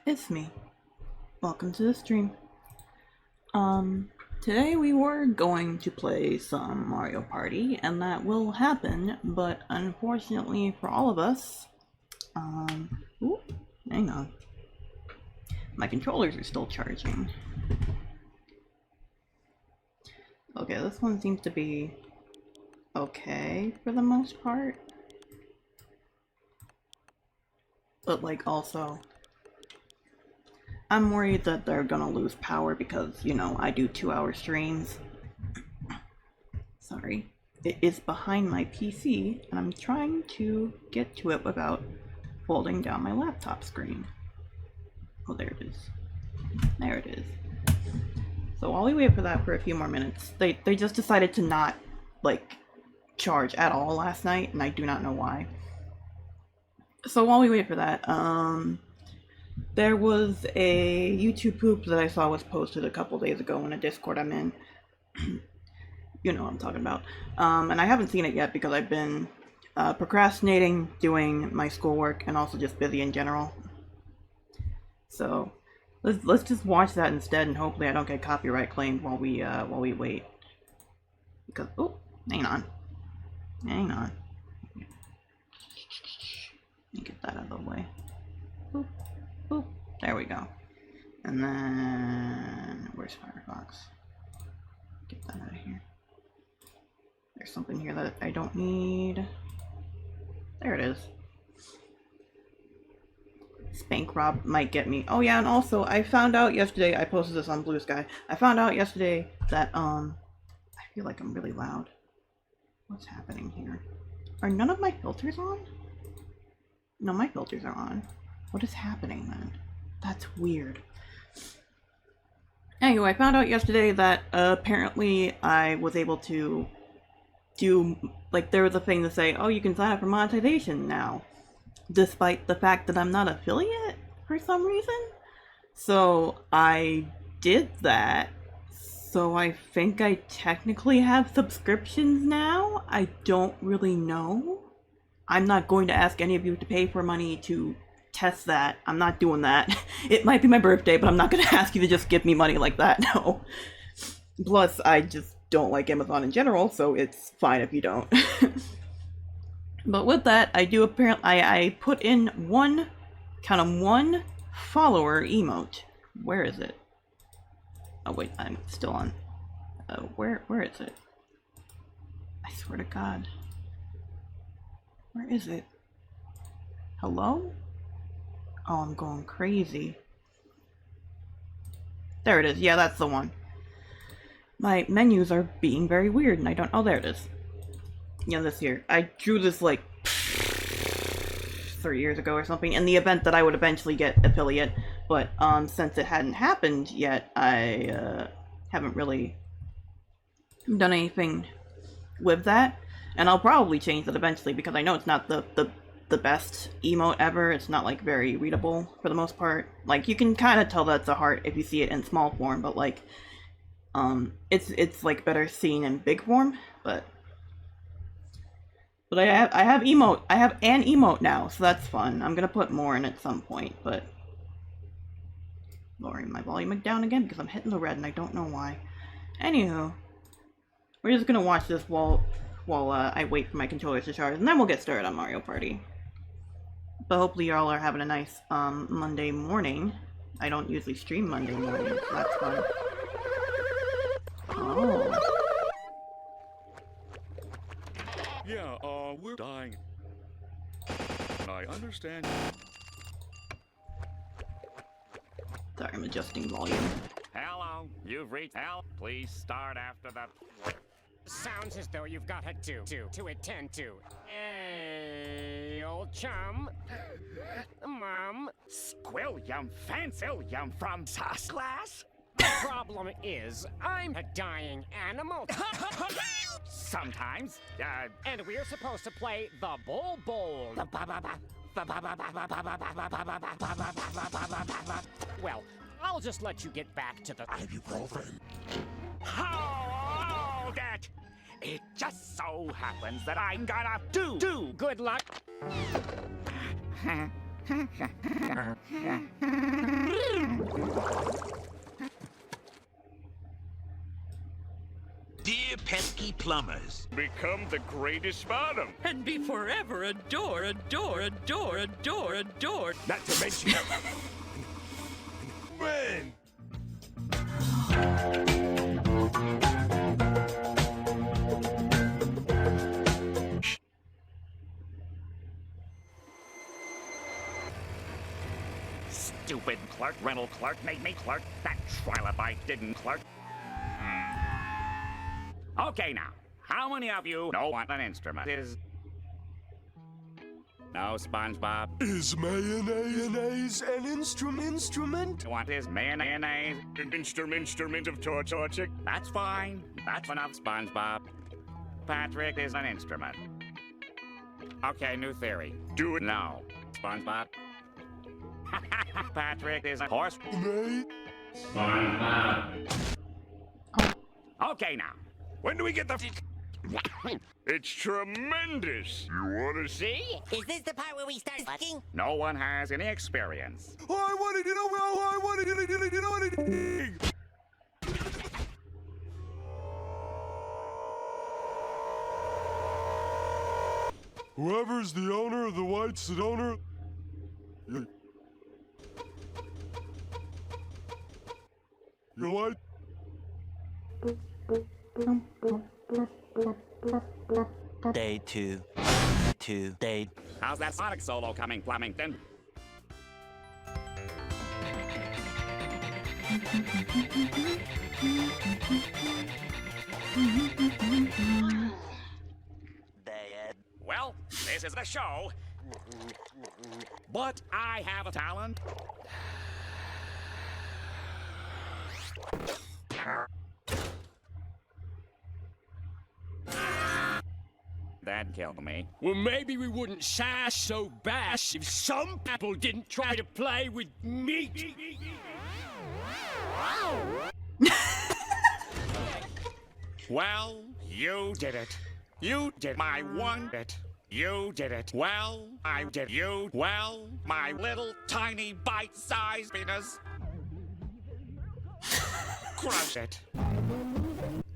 It's me. Welcome to the stream. Today we were going to play some Mario Party, and that will happen, but unfortunately for all of us, ooh, hang on. My controllers are still charging. Okay, this one seems to be okay for the most part. But like also, I'm worried that they're gonna lose power because, you know, I do 2-hour streams. Sorry. It is behind my PC, and I'm trying to get to it without folding down my laptop screen. Oh, there it is. There it is. So while we wait for that for a few more minutes, they just decided to not, like, charge at all last night, and I do not know why. So while we wait for that, there was a YouTube poop that I saw was posted a couple days ago in a Discord I'm in. You know what I'm talking about. And I haven't seen it yet because I've been procrastinating doing my schoolwork and also just busy in general. So let's just watch that instead, and hopefully I don't get copyright claimed while we wait. Because hang on. Let me get that out of the way. Boop, boop. There we go. And then where's Firefox? Get that out of here. There's something here that I don't need. There it is. Spank Rob might get me. Oh yeah, and also I found out yesterday, I posted this on Blue Sky. I found out yesterday that I feel like I'm really loud. What's happening here? Are none of my filters on? No, my filters are on. What is happening then? That's weird. Anyway, I found out yesterday that apparently I was able to do, like, there was a thing to say, oh, you can sign up for monetization now, despite the fact that I'm not affiliate for some reason. So I did that. So I think I technically have subscriptions now. I don't really know. I'm not going to ask any of you to pay for money to test that. I'm not doing that. It might be my birthday, but I'm not going to ask you to just give me money like that. No. Plus, I just don't like Amazon in general, so it's fine if you don't. But with that, I do apparently I put in one follower emote. Where is it? Oh wait, I'm still on. Where is it? I swear to God. Where is it? Hello? Oh, I'm going crazy. There it is. Yeah, that's the one. My menus are being very weird, and I don't... Oh, there it is. Yeah, this here. I drew this, like, 3 years ago or something, in the event that I would eventually get affiliate, but, since it hadn't happened yet, I, haven't really done anything with that. And I'll probably change that eventually, because I know it's not the best emote ever. It's not, like, very readable for the most part. Like, you can kind of tell that's a heart if you see it in small form, but, like, it's like better seen in big form. But I have an emote now, so that's fun. I'm gonna put more in at some point, but lowering my volume down again because I'm hitting the red and I don't know why. Anywho, we're just gonna watch this while I wait for my controllers to charge, and then we'll get started on Mario Party. But hopefully y'all are having a nice Monday morning. I don't usually stream Monday morning, so that's fun. Oh. Yeah, we're dying. I understand. Sorry, I'm adjusting volume. Hello, you've reached Hell. Please start after the... Sounds as though you've got a to attend to. Hey, old chum. Mom. Squilliam fancillium from sauce glass? The problem is, I'm a dying animal. Sometimes, And we're supposed to play the Bull Bowl. Well, I'll just let you get back to the Ibuprofen. hold it! It just so happens that I'm gonna do. Good luck. Dear pesky plumbers, Become the greatest bottom. And be forever adored. Not to mention. Man. Stupid clerk, rental clerk, made me clerk. That trilobite didn't clerk. Okay, now, how many of you know what an instrument is? No, SpongeBob. Is mayonnaise an instrument? What is mayonnaise? An instrument of torture. That's fine. That's enough, SpongeBob. Patrick is an instrument. Okay, new theory. Do it. No, SpongeBob. Patrick is a horse. May? Okay, now. When do we get the... It's tremendous. You want to see? Is this the part where we start fucking? No one has any experience. I wanted to know. I wanted to know. Whoever's the owner of the White Sedona. You like? day 2. Day. How's that sonic solo coming, Flemington? Bad. Well, this is the show. But I have a talent. That killed me. Well, maybe we wouldn't sass so bash if some people didn't try to play with meat. Well, you did it. You did my one bit. You did it. Well, I did you. Well, my little tiny bite-sized penis. Crush it.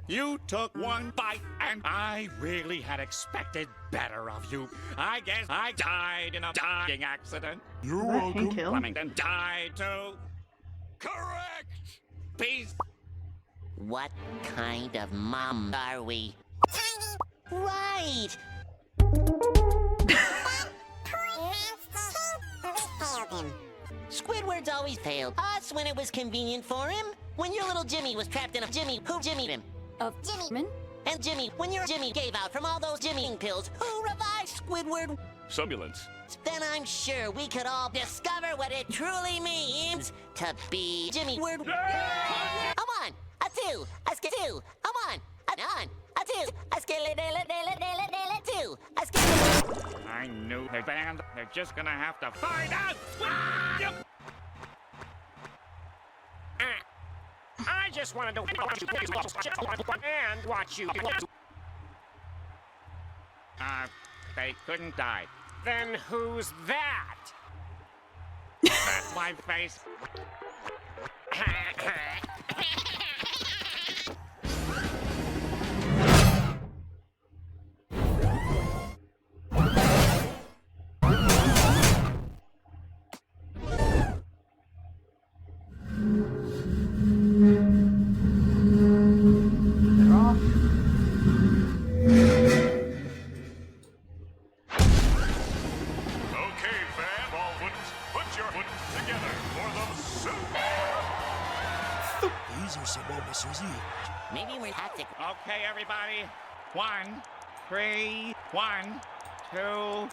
You took one bite, and I really had expected better of you. I guess I died in a dying accident. You're Hank welcome. Hill. Flemington died too. Correct! Peace. What kind of mom are we? Right! Squidward's always failed us when it was convenient for him. When your little Jimmy was trapped in a Jimmy, who Jimmied him? Of Jimmy. And Jimmy, when your Jimmy gave out from all those Jimmying pills, who revived Squidward? Summulants. Then I'm sure we could all discover what it truly means to be Jimmy Word. Come on, a two, a two. Come on, a two, a two, a I knew the band. They're just gonna have to find out. I just wanted to watch you and watch you. They couldn't die. Then who's that? That's my face. Okay, bad Baldwins, put your foot together for the soup. These are some officers here. Maybe we're tactic. Okay, everybody. 1, 3, 1, 2.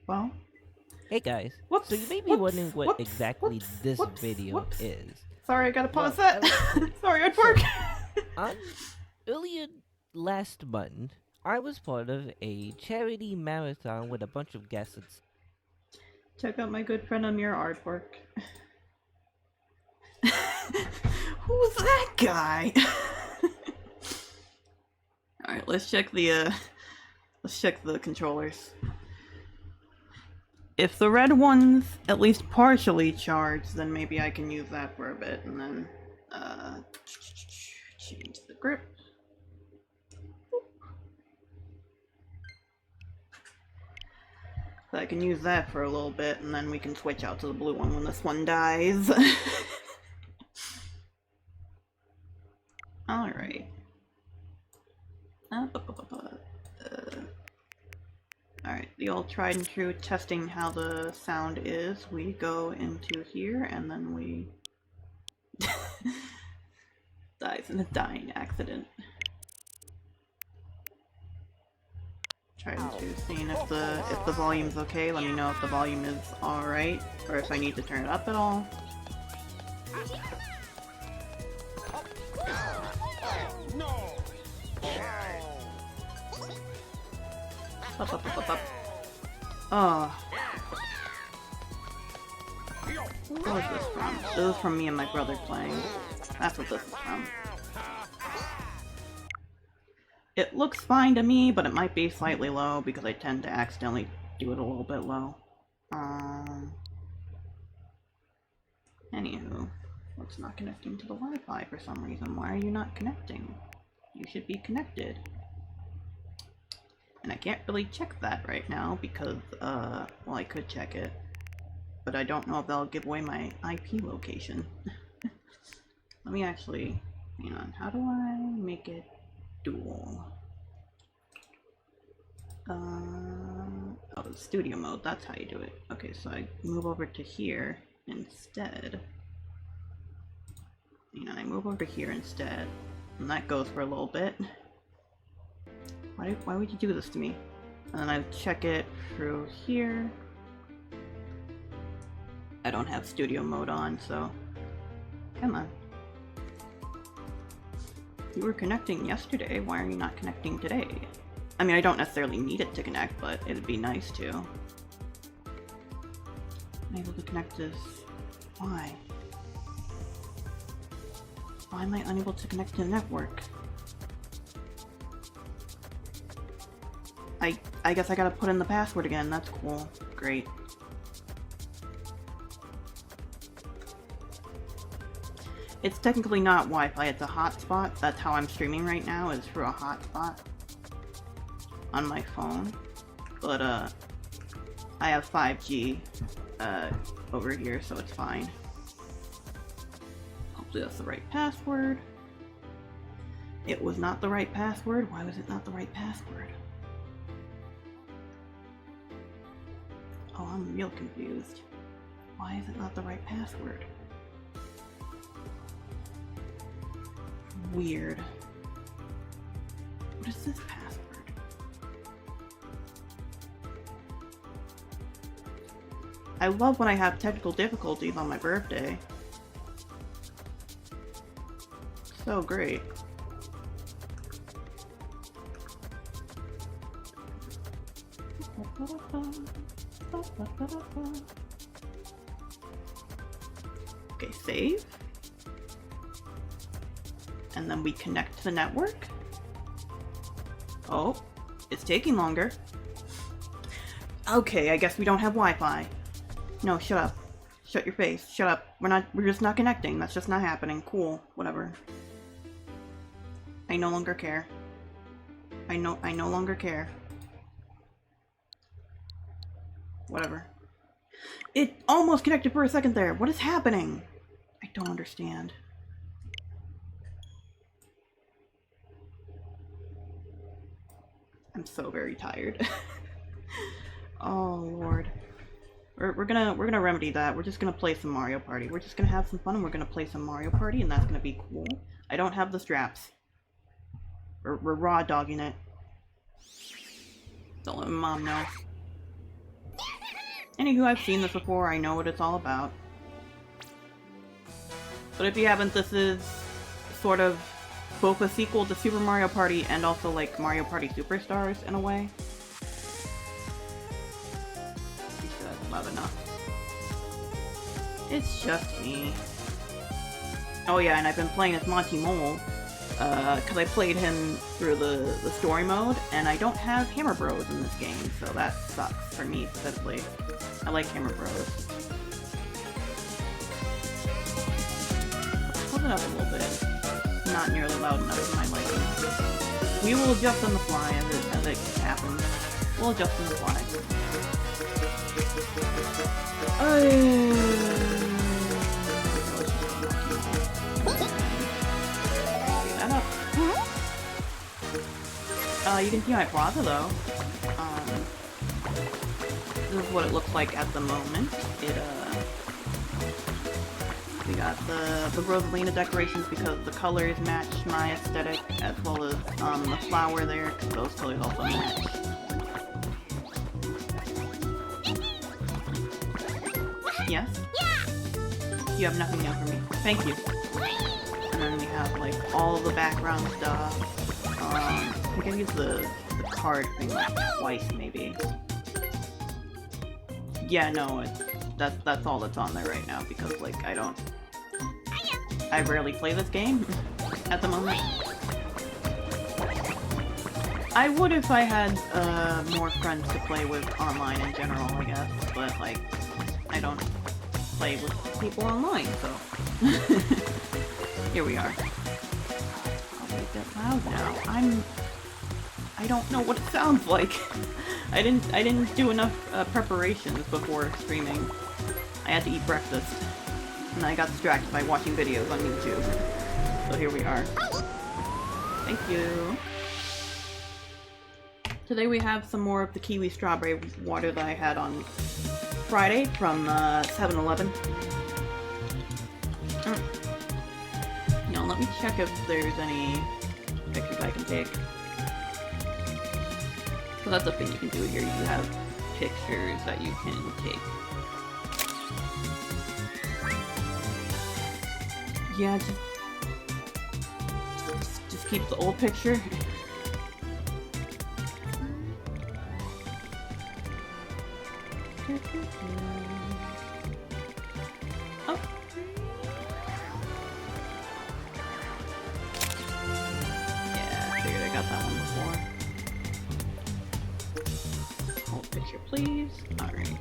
Well, Hey guys, Whoops, so you may be whoops, wondering what whoops, exactly whoops, this whoops, video whoops. is. Sorry, I gotta pause Well, that. Sorry, I'd work. Earlier last month, I was part of a charity marathon with a bunch of guests. Check out my good friend Amir artwork. Who's that guy? Alright, let's check the controllers. If the red one's at least partially charged, then maybe I can use that for a bit, and then change the grip. So I can use that for a little bit, and then we can switch out to the blue one when this one dies. Alright. Alright, the old tried and true testing how the sound is. We go into here, and then we... dies in a dying accident. Try to seeing if the volume's okay. Let me know if the volume is alright, or if I need to turn it up at all. Up. Oh. What was this from? This is from me and my brother playing. That's what this is from. It looks fine to me, but it might be slightly low because I tend to accidentally do it a little bit low. Anywho, what's not connecting to the Wi-Fi for some reason? Why are you not connecting? You should be connected. And I can't really check that right now because, well, I could check it, but I don't know if that'll give away my IP location. Let me actually, hang on, how do I make it dual? Oh, studio mode, that's how you do it. Okay, so I move over to here instead. You know, I move over here instead, and that goes for a little bit. Why would you do this to me? And then I check it through here. I don't have studio mode on, so come on. You were connecting yesterday, why are you not connecting today? I mean, I don't necessarily need it to connect, but it'd be nice to. I'm able to connect this. Why? Why am I unable to connect to the network? I guess I gotta put in the password again, that's cool. Great. It's technically not Wi-Fi, it's a hotspot. That's how I'm streaming right now, is through a hotspot on my phone. But I have 5G over here, so it's fine. Hopefully that's the right password. It was not the right password. Why was it not the right password? Oh, I'm real confused. Why is it not the right password? Weird. What is this password? I love when I have technical difficulties on my birthday. So great. Okay, save. And then we connect to the network. Oh, it's taking longer. Okay, I guess we don't have Wi-Fi. No, shut up. Shut your face. Shut up. We're just not connecting. That's just not happening. Cool. Whatever. I no longer care. I no longer care. Whatever. It almost connected for a second there. What is happening? I don't understand. I'm so very tired. Oh Lord. We're gonna remedy that. We're just gonna play some Mario Party. We're just gonna have some fun and we're gonna play some Mario Party and that's gonna be cool. I don't have the straps. We're raw dogging it. Don't let my mom know. Anywho, I've seen this before. I know what it's all about. But if you haven't, this is sort of both a sequel to Super Mario Party and also like Mario Party Superstars in a way. Make sure that's loud enough. It's just me. Oh yeah, and I've been playing as Monty Mole, because I played him through the story mode, and I don't have Hammer Bros in this game, so that sucks for me specifically. I like Hammer Bros. Hold it up a little bit. Not nearly loud enough for my liking. We will adjust on the fly as it happens. We'll adjust on the fly. That up. You can see my plaza though. This is what it looks like at the moment. We got the Rosalina decorations because the colors match my aesthetic, as well as the flower there, because those colors also match. Yes? You have nothing new for me. Thank you. And then we have like all the background stuff. I think I used the card thing like twice maybe. Yeah, no, that's all that's on there right now because like I rarely play this game at the moment. I would if I had more friends to play with online in general, I guess, but like I don't play with people online, so here we are. I'll make that loud now. I don't know what it sounds like. I didn't do enough preparations before streaming. I had to eat breakfast, and I got distracted by watching videos on YouTube. So here we are. Thank you. Today we have some more of the kiwi strawberry water that I had on Friday from 7-Eleven. Let me check if there's any pictures I can take. So that's a thing you can do here. You have pictures that you can take. Yeah, just keep the old picture. Oh. Yeah, I figured I got that one before. Old picture, please. Alright.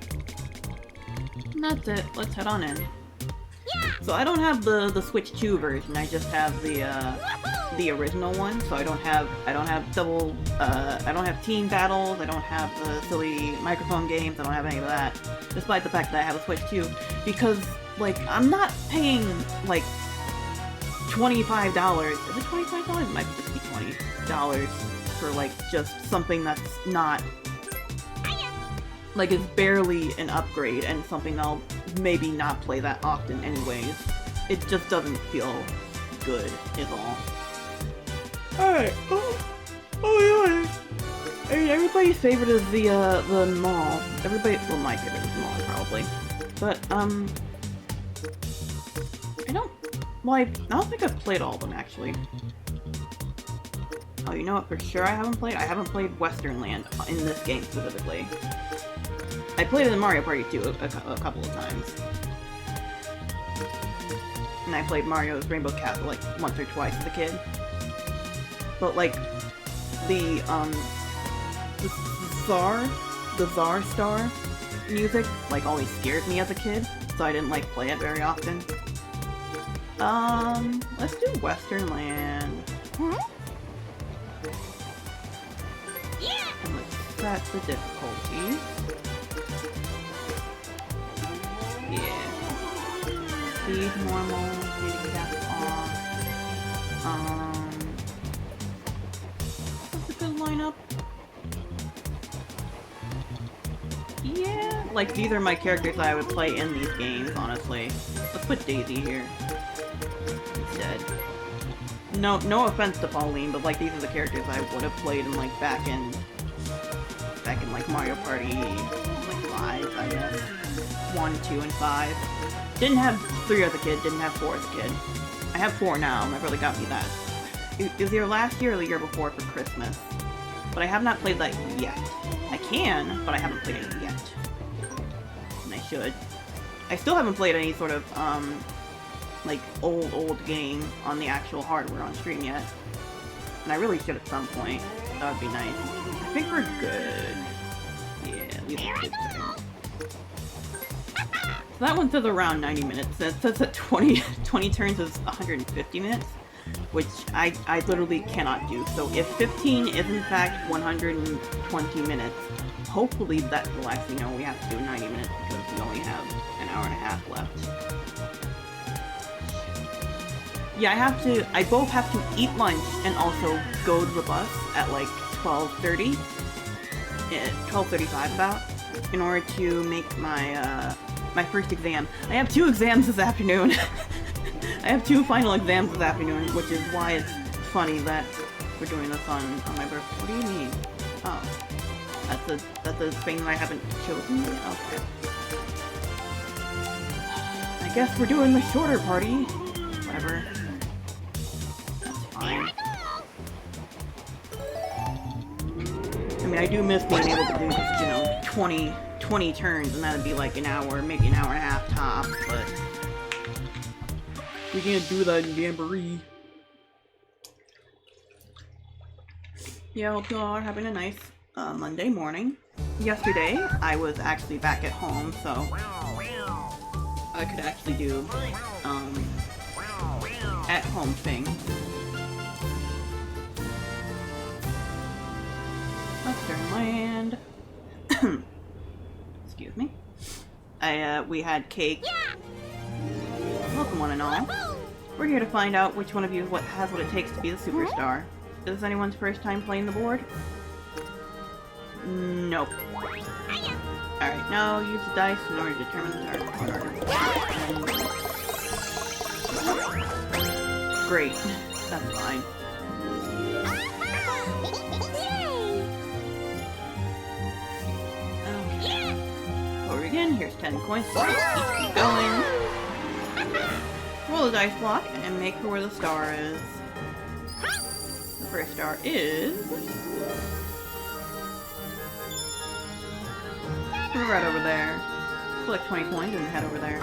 And that's it. Let's head on in. So I don't have the Switch 2 version. I just have the original one. So I don't have double. I don't have team battles. I don't have the silly microphone games. I don't have any of that. Despite the fact that I have a Switch 2, because like I'm not paying like $25. Is it $25? It might just be $20 for like just something that's not like it's barely an upgrade and something I'll maybe not play that often anyways. It just doesn't feel good is all. Alright, oh yeah. I mean, everybody's favorite is the mall. Well, my favorite is the mall probably. But I don't think I've played all of them actually. Oh, you know what for sure I haven't played? I haven't played Western Land in this game specifically. I played it in Mario Party 2 a couple of times. And I played Mario's Rainbow Castle like once or twice as a kid. But like the Czar Star music like always scared me as a kid, so I didn't like play it very often. Let's do Western Land. And let's set the difficulty. Yeah. Speed, normal, handicap off. That's a good lineup. Yeah, like these are my characters that I would play in these games, honestly. Let's put Daisy here instead. No offense to Pauline, but like these are the characters I would have played in like back in like Mario Party like 5, I guess. 1, 2, and 5. Didn't have 3 as a kid, didn't have 4 as a kid. I have 4 now, my brother got me that. It was either last year or the year before for Christmas. But I have not played that yet. I can, but I haven't played it yet. And I should. I still haven't played any sort of, like, old game on the actual hardware on stream yet. And I really should at some point. That would be nice. I think we're good. Yeah, these are good things. So that one says around 90 minutes. It says that 20 turns is 150 minutes, which I literally cannot do. So if 15 is in fact 120 minutes, hopefully that will actually know we have to do 90 minutes because we only have an hour and a half left. Yeah, I both have to eat lunch and also go to the bus at like 12:30, 12:35 about, in order to make my, my first exam. I have 2 exams this afternoon. I have 2 final exams this afternoon, which is why it's funny that we're doing this on my birthday. What do you mean? Oh. That's a thing that I haven't chosen? Okay. I guess we're doing the shorter party. Whatever. That's fine. I mean, I do miss being able to do just, you know, 20 turns, and that'd be like an hour, maybe an hour and a half tops, but we can't do that in Jamboree. Yeah, I hope you all are having a nice Monday morning. Yesterday, I was actually back at home, so I could actually do at-home things. Western Land. Excuse me. We had cake. Welcome one and all. We're here to find out which one of you has what it takes to be the superstar. Is this anyone's first time playing the board? Nope. Alright, now use the dice in order to determine the target. Great. That's fine. Okay. Over again, here's 10 coins. Let's keep going. Roll the dice block and make for where the star is. The first star is... we're right over there. Collect 20 coins and head over there.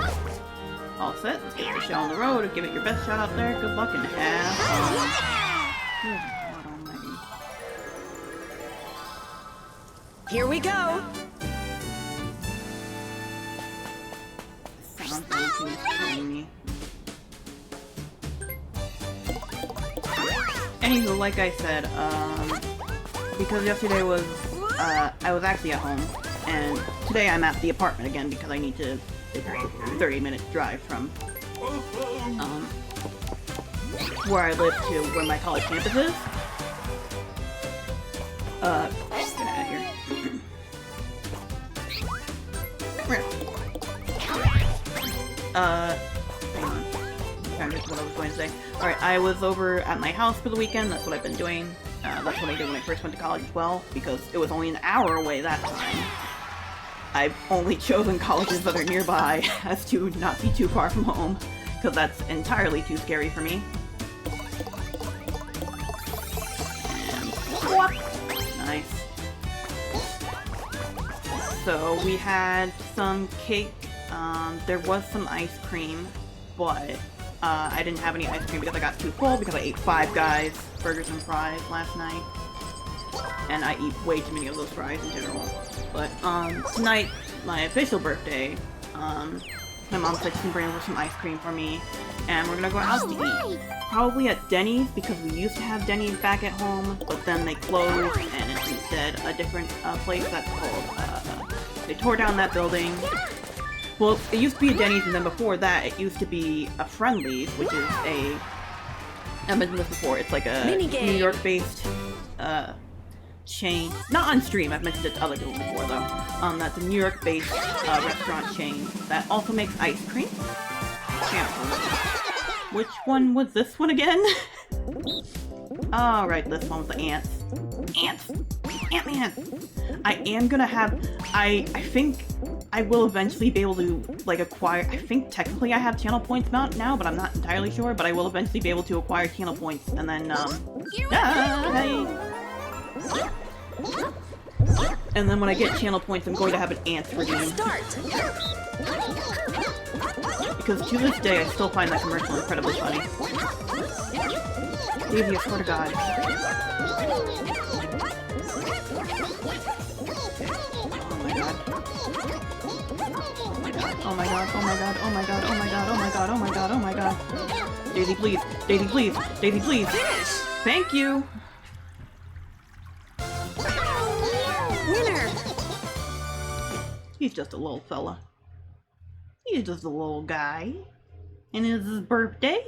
All set. Let's get the show on the road and give it your best shot out there. Good luck and have fun. Good Lord almighty. Here we go. Sound dancing is killing me. Anywho, like I said, because yesterday was, I was actually at home, and today I'm at the apartment again because I need to, it's a 30-minute drive from, where I live to where my college campus is. Get out of here. Hang on. I'm trying to think what I was going to say. Alright, I was over at my house for the weekend. That's what I've been doing. That's what I did when I first went to college as well, because it was only an hour away that time. I've only chosen colleges that are nearby as to not be too far from home, because that's entirely too scary for me. And whoop! Nice. So we had some cake. There was some ice cream, but I didn't have any ice cream because I got too full because I ate 5 Guys burgers and fries last night. And I eat way too many of those fries in general. But tonight, my official birthday, my mom said she can bring over some ice cream for me, and we're gonna go out to eat. Probably at Denny's, because we used to have Denny's back at home, but then they closed, and it's instead a different place that's called, they tore down that building. Well, it used to be a Denny's, and then before that, it used to be a Friendly's, which is a... I mentioned this before, it's like a New York-based, chain. Not on stream, I've mentioned it to other people before, though. That's a New York-based, restaurant chain that also makes ice cream. Which one was this one again? Oh, right, this one was the ants. Ants! Ant-Man! I am gonna have... I think I will eventually be able to, like, acquire... I think technically I have channel points now, but I'm not entirely sure, but I will eventually be able to acquire channel points, and then, and then when I get channel points, I'm going to have an ant redeem. Because to this day, I still find that commercial incredibly funny. Davey, I swear to God. Oh my god. Oh my god, oh my god, oh my god, oh my god, oh my god, oh my god, oh my god. Daisy, please. Daisy, please. Daisy, please. Thank you. Winner! He's just a little fella. He's just a little guy. And it's his birthday.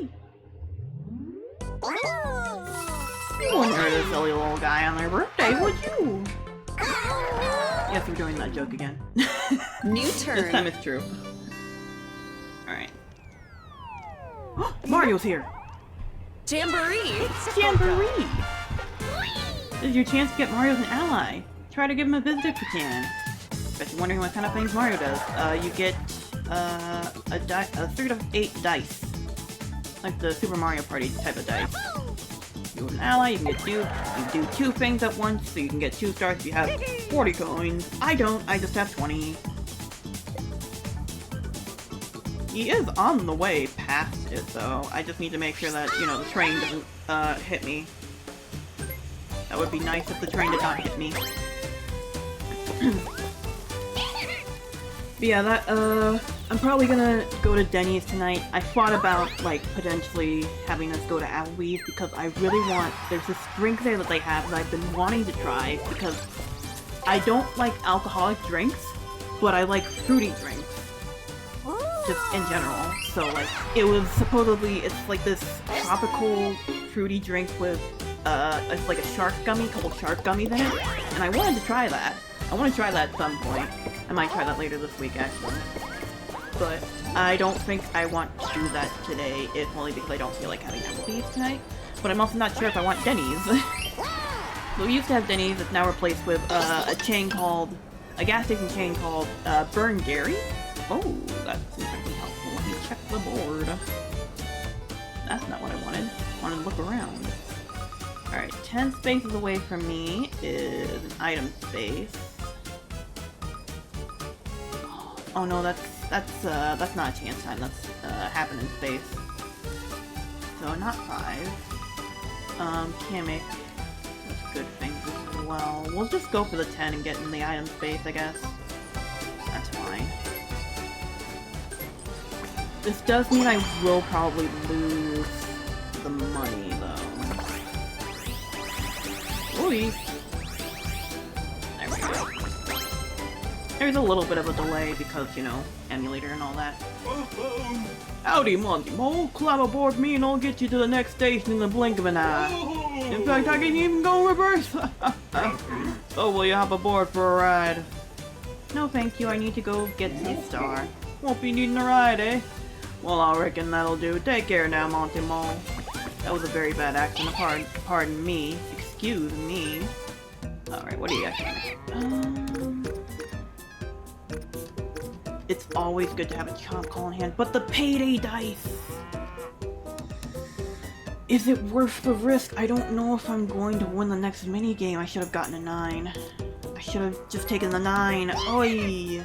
You wouldn't hurt a silly little guy on their birthday, would you? Yes, we're doing that joke again. New This turn. time it's true. Alright. Mario's here! Jamboree! Jamboree! This is your chance to get Mario as an ally. Try to give him a visit if you can. Bet you're wondering what kind of things Mario does. You get a 3 of 8 dice. Like the Super Mario Party type of dice. You're an ally, you can get you can do 2 things at once, so you can get 2 stars if you have 40 coins. I don't, I just have 20. He is on the way past it, though. I just need to make sure that, you know, the train doesn't hit me. That would be nice if the train did not hit me. But yeah, that, I'm probably gonna go to Denny's tonight. I thought about, like, potentially having us go to Applebee's because I really want... There's this drink there that they have that I've been wanting to try because I don't like alcoholic drinks, but I like fruity drinks. Just in general. So, like, it was supposedly... It's like this tropical fruity drink with, it's like a shark gummy, a couple shark gummies in it, and I wanted to try that. I want to try that at some point. I might try that later this week, actually. But I don't think I want to do that today, if only because I don't feel like having Applebee's tonight. But I'm also not sure if I want Denny's. So we used to have Denny's, it's now replaced with a chain called... a gas station chain called Burn Gary. Oh, that's incredibly helpful. Let me check the board. That's not what I wanted. I wanted to look around. Alright, 10 spaces away from me is an item space. Oh no, that's not a chance time, that's happen in space. So not 5. Can't make such good things as well. We'll just go for the 10 and get in the item space, I guess. That's fine. This does mean I will probably lose the money, though. Ooh. There we go. There's a little bit of a delay because, you know, emulator and all that. Howdy, Monty Mole. Climb aboard me and I'll get you to the next station in the blink of an eye. In fact, I can even go reverse. So will you hop aboard for a ride? No, thank you. I need to go get the star. Won't be needing a ride, eh? Well, I reckon that'll do. Take care now, Monty Mole. That was a very bad accent. Pardon me. Excuse me. Alright, what do you got? It's always good to have a chomp call in hand, but the payday dice! Is it worth the risk? I don't know if I'm going to win the next minigame. I should have gotten a 9. I should have just taken the 9. Oi!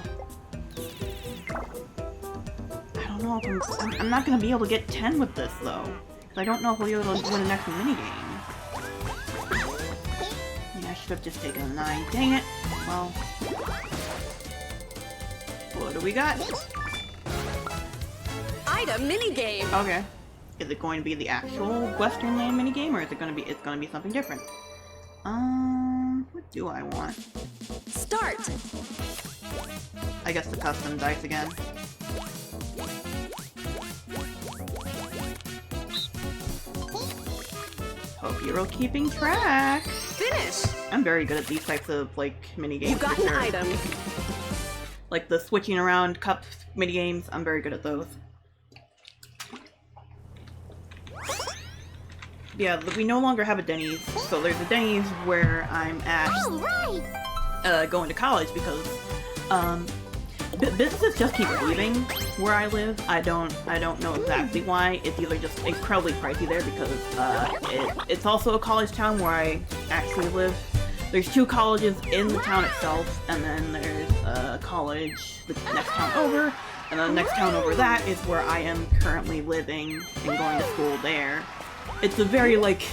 I don't know if I'm not gonna be able to get 10 with this, though. I don't know if we'll be able to win the next minigame. Yeah, I should have just taken a 9. Dang it! Well... What do we got? Item minigame. Okay. Is it going to be the actual Western Land minigame, or is it going to be? It's going to be something different. What do I want? Start. I guess the custom dice again. Hope you're all keeping track. Finish. I'm very good at these types of like minigames. You got an item. Like the switching around cup minigames, I'm very good at those. Yeah, we no longer have a Denny's, so there's a Denny's where I'm at going to college because businesses just keep leaving where I live. I don't know exactly why. It's either just incredibly pricey there because it's also a college town where I actually live. There's 2 colleges in the town itself, and then there's a college the next town over, and then the next town over that is where I am currently living and going to school there. It's a very, like,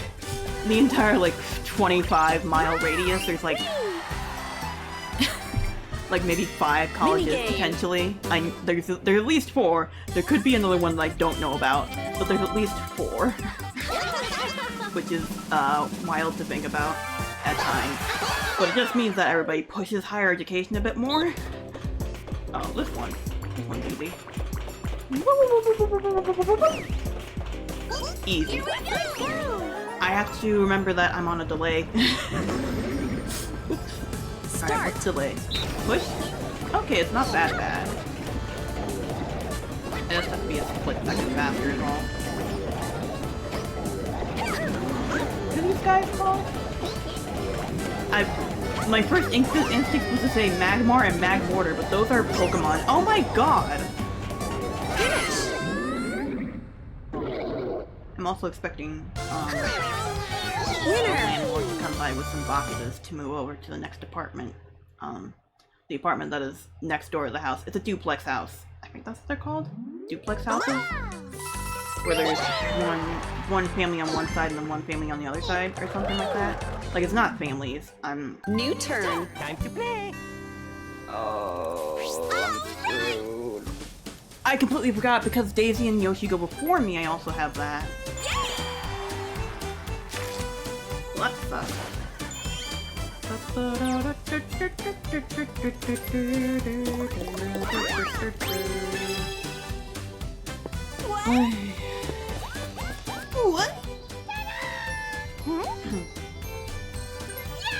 the entire, like, 25-mile radius, there's, like maybe 5 colleges, Minigame. potentially. There's at least 4. There could be another one that I don't know about, but there's at least 4. Which is, wild to think about at times. But it just means that everybody pushes higher education a bit more. Oh, this one's easy. Easy. I have to remember that I'm on a delay. Oops. Alright, what's delay? Push? Okay, it's not that bad. It just has to be a split second faster and all. What are these guys called? My first instinct was to say Magmar and Magmortar, but those are Pokemon. Oh my god! I'm also expecting, landlord to come by with some boxes to move over to the next apartment. The apartment that is next door to the house. It's a duplex house. I think that's what they're called? Duplex houses? Where there's one family on one side and then one family on the other side, or something like that. Like, it's not families. New turn. Time to play. Oh, I'm screwed. I completely forgot because Daisy and Yoshi go before me, I also have that. Well, that sucks. What?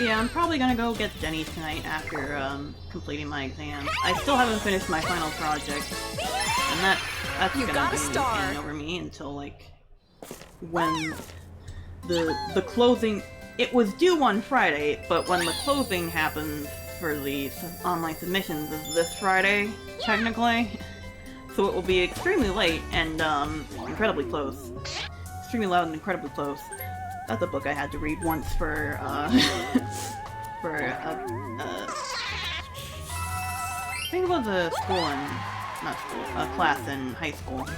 Yeah, I'm probably gonna go get Jenny tonight after completing my exams. I still haven't finished my final project, and that's You gonna got be a star. hanging over me until like when the closing. It was due on Friday, but when the closing happens for the online submissions is this Friday, technically. So it will be extremely late and incredibly close. Extremely loud and incredibly close. That's a book I had to read once for I think it was a class in high school.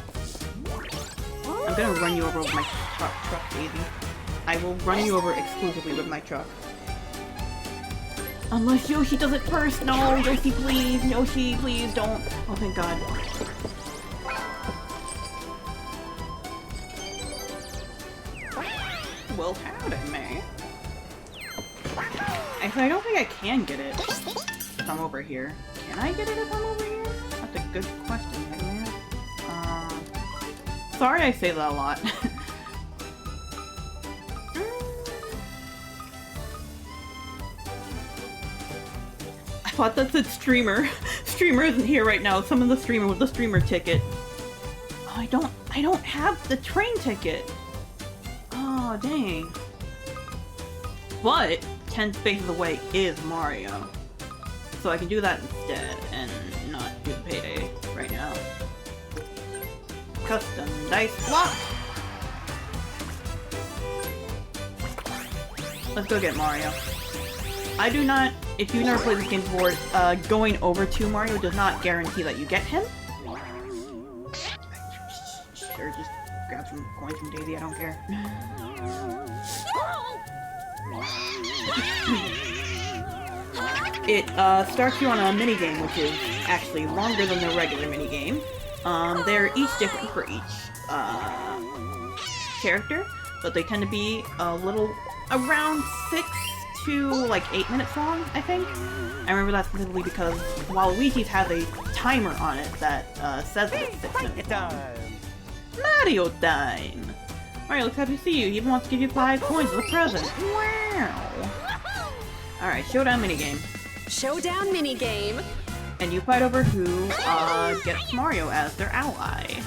I'm gonna run you over with my truck, Daisy. I will run you over exclusively with my truck. Unless Yoshi does it first! No! Yoshi, please! Yoshi, please don't! Oh, thank god. Well, howdy, man. Actually, I don't think I can get it if I'm over here. Can I get it if I'm over here? That's a good question, man. Sorry I say that a lot. I thought that said streamer. Streamer isn't here right now. Summon the streamer with the streamer ticket. Oh, I don't have the train ticket. Oh, dang. But 10 spaces away is Mario. So I can do that instead and not do the payday right now. Custom dice block. Let's go get Mario. I do not, if you've never played this game before, going over to Mario does not guarantee that you get him. Sure, just grab some coins from Daisy, I don't care. It starts you on a minigame, which is actually longer than the regular minigame. They're each different for each character, but they tend to be a little around 6 to like 8 minutes long, I think. I remember that specifically because Waluigi's has a timer on it that says that it's 6 minutes long. Mario time! Mario looks happy to see you. He even wants to give you 5 coins as a present. Wow! Alright, showdown minigame. Showdown minigame. And you fight over who gets Mario as their ally.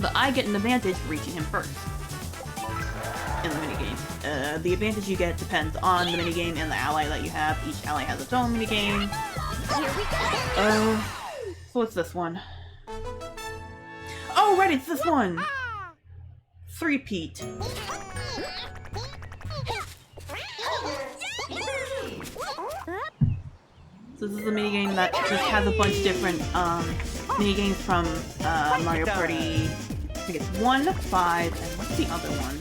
But I get an advantage for reaching him first in the minigame. The advantage you get depends on the minigame and the ally that you have. Each ally has its own minigame. So what's this one? Oh, right, it's this one! Three-peat. So this is a minigame that just has a bunch of different minigames from Mario Party. I think it's 1, 5, and what's the other one?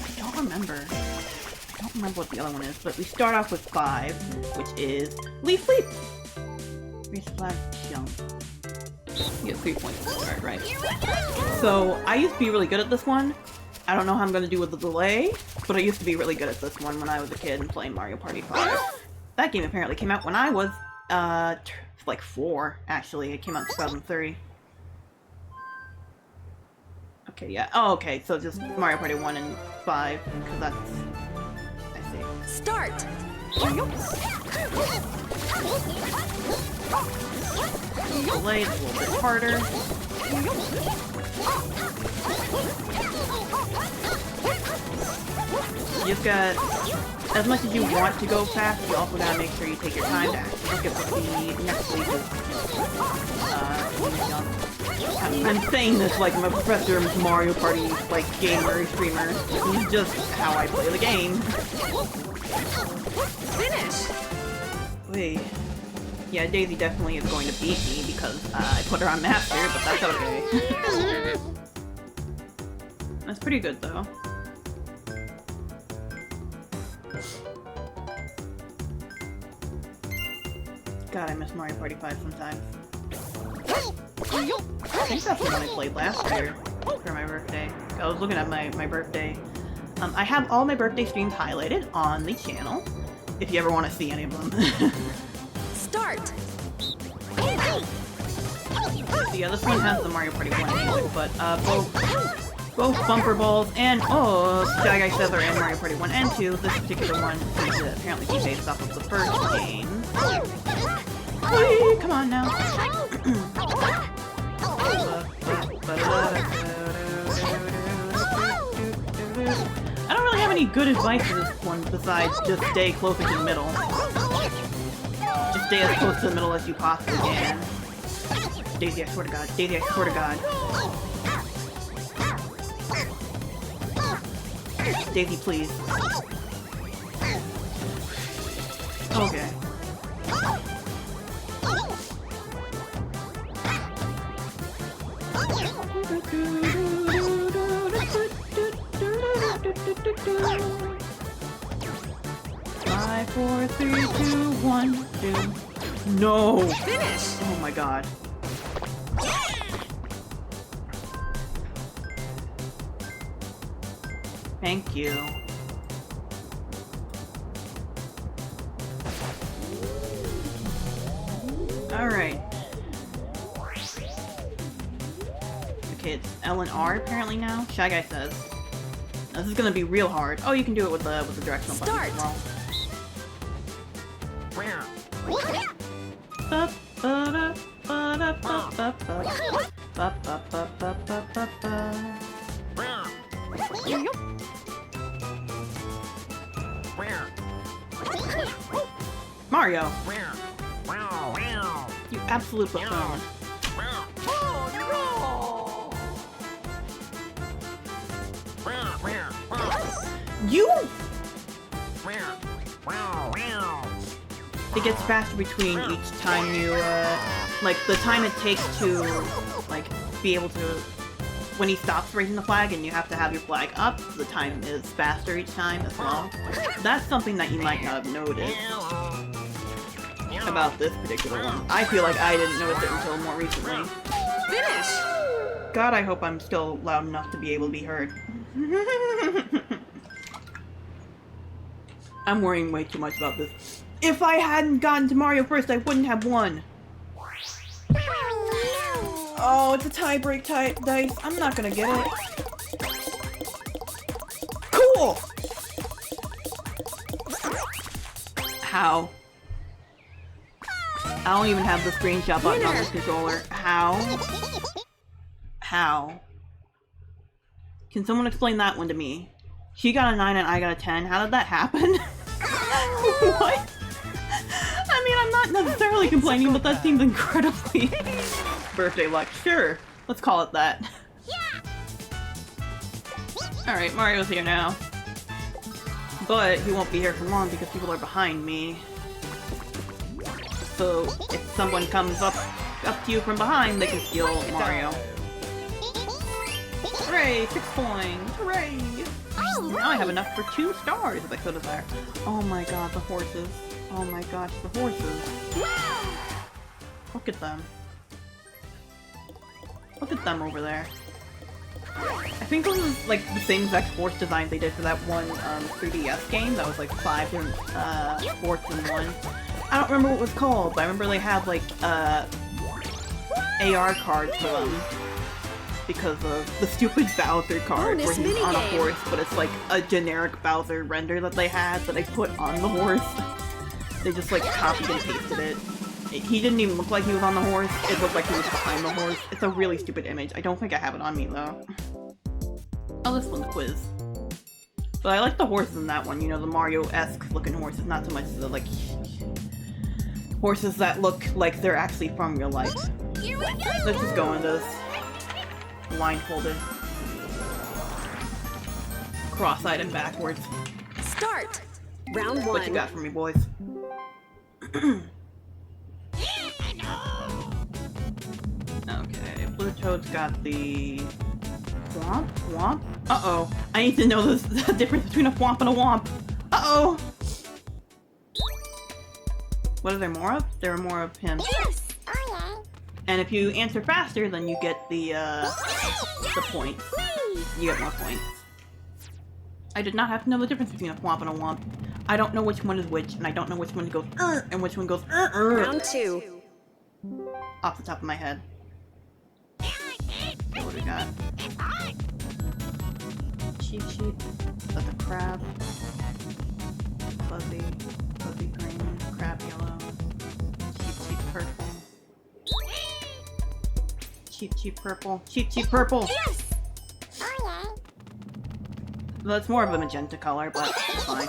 I don't remember. I don't remember what the other one is, but we start off with 5, which is Leaf Leap! Race flag jump. You get 3 points to start, right? So I used to be really good at this one. I don't know how I'm gonna do with the delay, but I used to be really good at this one when I was a kid and playing Mario Party 5. That game apparently came out when I was, like 4, actually. It came out in 2003. Okay, yeah. Oh, okay, so just Mario Party 1 and 5, because that's... I see. Start! Delay, it's a little bit harder. You've got... As much as you want to go fast, you also gotta make sure you take your time to look at what the next leap is. I'm saying this like I'm a professor of Mario Party, like, gamer, streamer. This is just how I play the game. Finish! Wait. Yeah, Daisy definitely is going to beat me because I put her on Master, but that's okay. That's pretty good, though. God, I miss Mario Party 5 sometimes. I think that's the one I played last year for my birthday. I was looking at my birthday. I have all my birthday streams highlighted on the channel, if you ever want to see any of them. Start! Yeah, this one has the Mario Party 1 music, but both Bumper Balls and, Sky Guy Feather and Mario Party 1 and 2, this particular one seems to apparently be based off of the first game. Whee! Come on now. I don't really have any good advice for this one besides just stay closer to the middle. Just stay as close to the middle as you possibly can. Daisy, I swear to God. Daisy, I swear to God. Daisy, please. Okay. Five, 4, 3, 2, 1, 2. No! Finish! Oh my God. Thank you. Alright. Okay, it's L and R apparently now. Shy Guy says. This is gonna be real hard. Oh, you can do it with the directional buttons as well. Mario! You absolute buffoon. You! It gets faster between each time you, like, the time it takes to, like, be able to, when he stops raising the flag and you have to have your flag up, the time is faster each time as well. That's something that you might not have noticed about this particular one. I feel like I didn't notice it until more recently. Finish! God, I hope I'm still loud enough to be able to be heard. I'm worrying way too much about this. If I hadn't gotten to Mario first, I wouldn't have won. Oh, it's a tie-break dice. I'm not gonna get it. Cool! How? I don't even have the screenshot button on this controller. How? How? Can someone explain that one to me? She got a 9 and I got a 10. How did that happen? What? I mean, I'm not necessarily complaining, but that seems incredibly birthday-like. Sure, let's call it that. Alright, Mario's here now. But he won't be here for long because people are behind me. So if someone comes up to you from behind, they can steal Mario. Hooray! 6 points! Hooray! Now I have enough for 2 stars if I so desire. Oh my god, the horses. Oh my gosh, the horses. Look at them. Look at them over there. I think this is like the same exact horse design they did for that one 3DS game that was like 5 different sports in one. I don't remember what it was called, but I remember they had like AR cards for them because of the stupid Bowser card where he's on a horse, but it's like a generic Bowser render that they had that they put on the horse. They just like copied and pasted it. He didn't even look like he was on the horse. It looked like he was behind the horse. It's a really stupid image. I don't think I have it on me though. Oh, this one's quiz. But I like the horses in that one. You know, the Mario-esque looking horses, not so much the like horses that look like they're actually from real life. Let's just go into this. Blindfolded. Cross-eyed and backwards. Start. Round 1. What you got for me, boys? Okay, Blue Toad's got the Womp? Womp? Uh-oh. I need to know the difference between a Womp and a Womp. Uh-oh! What are there more of? There are more of him. Yes. And if you answer faster, then you get the points. You get more points. I did not have to know the difference between a Womp and a Womp. I don't know which one is which, and I don't know which one goes and which one goes Round 2. Off the top of my head. What do we got? Cheep Cheep. That's a crab. Fuzzy. Fuzzy green. Crab yellow. Cheep Cheep purple. Cheep Cheep purple. Cheep Cheep purple! Yes. Well, it's more of a magenta color, but it's fine.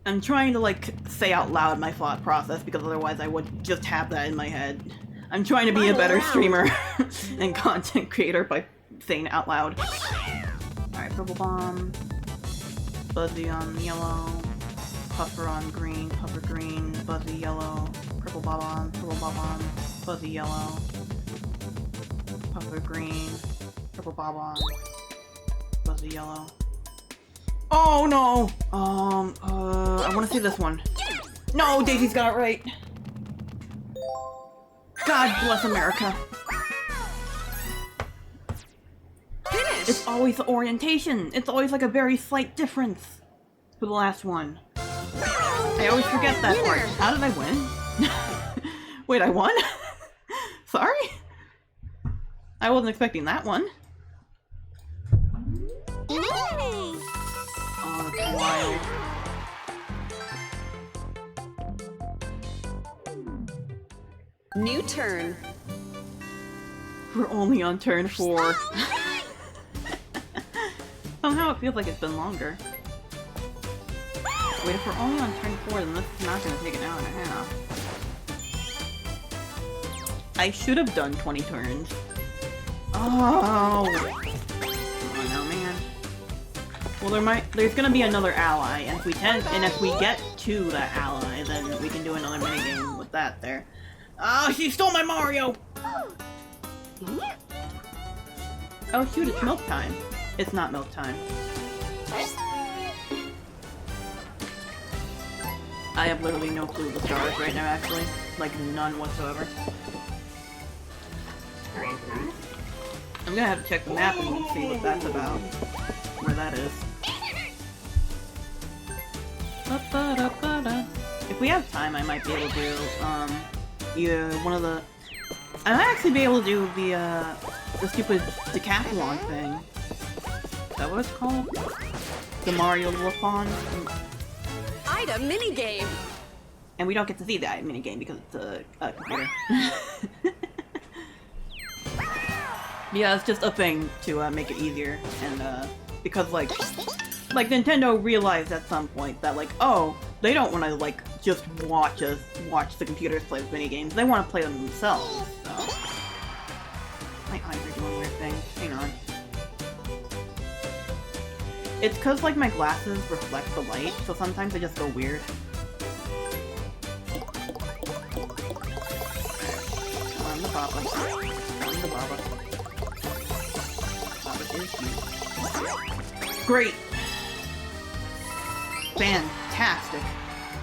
I'm trying to, like, say out loud my thought process, because otherwise I would just have that in my head. I'm trying to be a better streamer and content creator by saying it out loud. Alright, Purple Bomb. Buzzy on yellow. Puffer on green. Puffer green. Buzzy yellow. Purple Bob-on. Purple Bob-on. Buzzy yellow. Puffer green. Purple Bob-on. Buzzy yellow. Oh no! I want to see this one. No, Daisy's got it right. God bless America. Finish. It's always the orientation. It's always like a very slight difference for the last one. I always forget that part. How did I win? Wait, I won? Sorry? I wasn't expecting that one. Oh, that's wild. New turn. We're only on turn 4. Somehow it feels like it's been longer. Wait, if we're only on turn 4, then this is not going to take an hour and a half. I should have done 20 turns. Oh! Come on now, man. Well, there's gonna be another ally, and if we get to that ally, then we can do another minigame with that there. Oh, she stole my Mario! Oh shoot, it's milk time. It's not milk time. I have literally no clue the stars right now, actually. Like, none whatsoever. I'm gonna have to check the map and see what that's about. Where that is. If we have time, I might be able to do, either one of the... I might actually be able to do the stupid decathlon thing. Is that what it's called? The Mario Lathon? Item minigame. And we don't get to see that minigame because it's a computer. Yeah, it's just a thing to make it easier, and because like Nintendo realized at some point that like, oh, they don't want to like just watch the computers play the mini games. They want to play them themselves. So my eyes are doing weird things. Hang on. It's because like my glasses reflect the light, so sometimes they just go weird. On the Baba. On the Baba. Baba is huge. Great! Fantastic!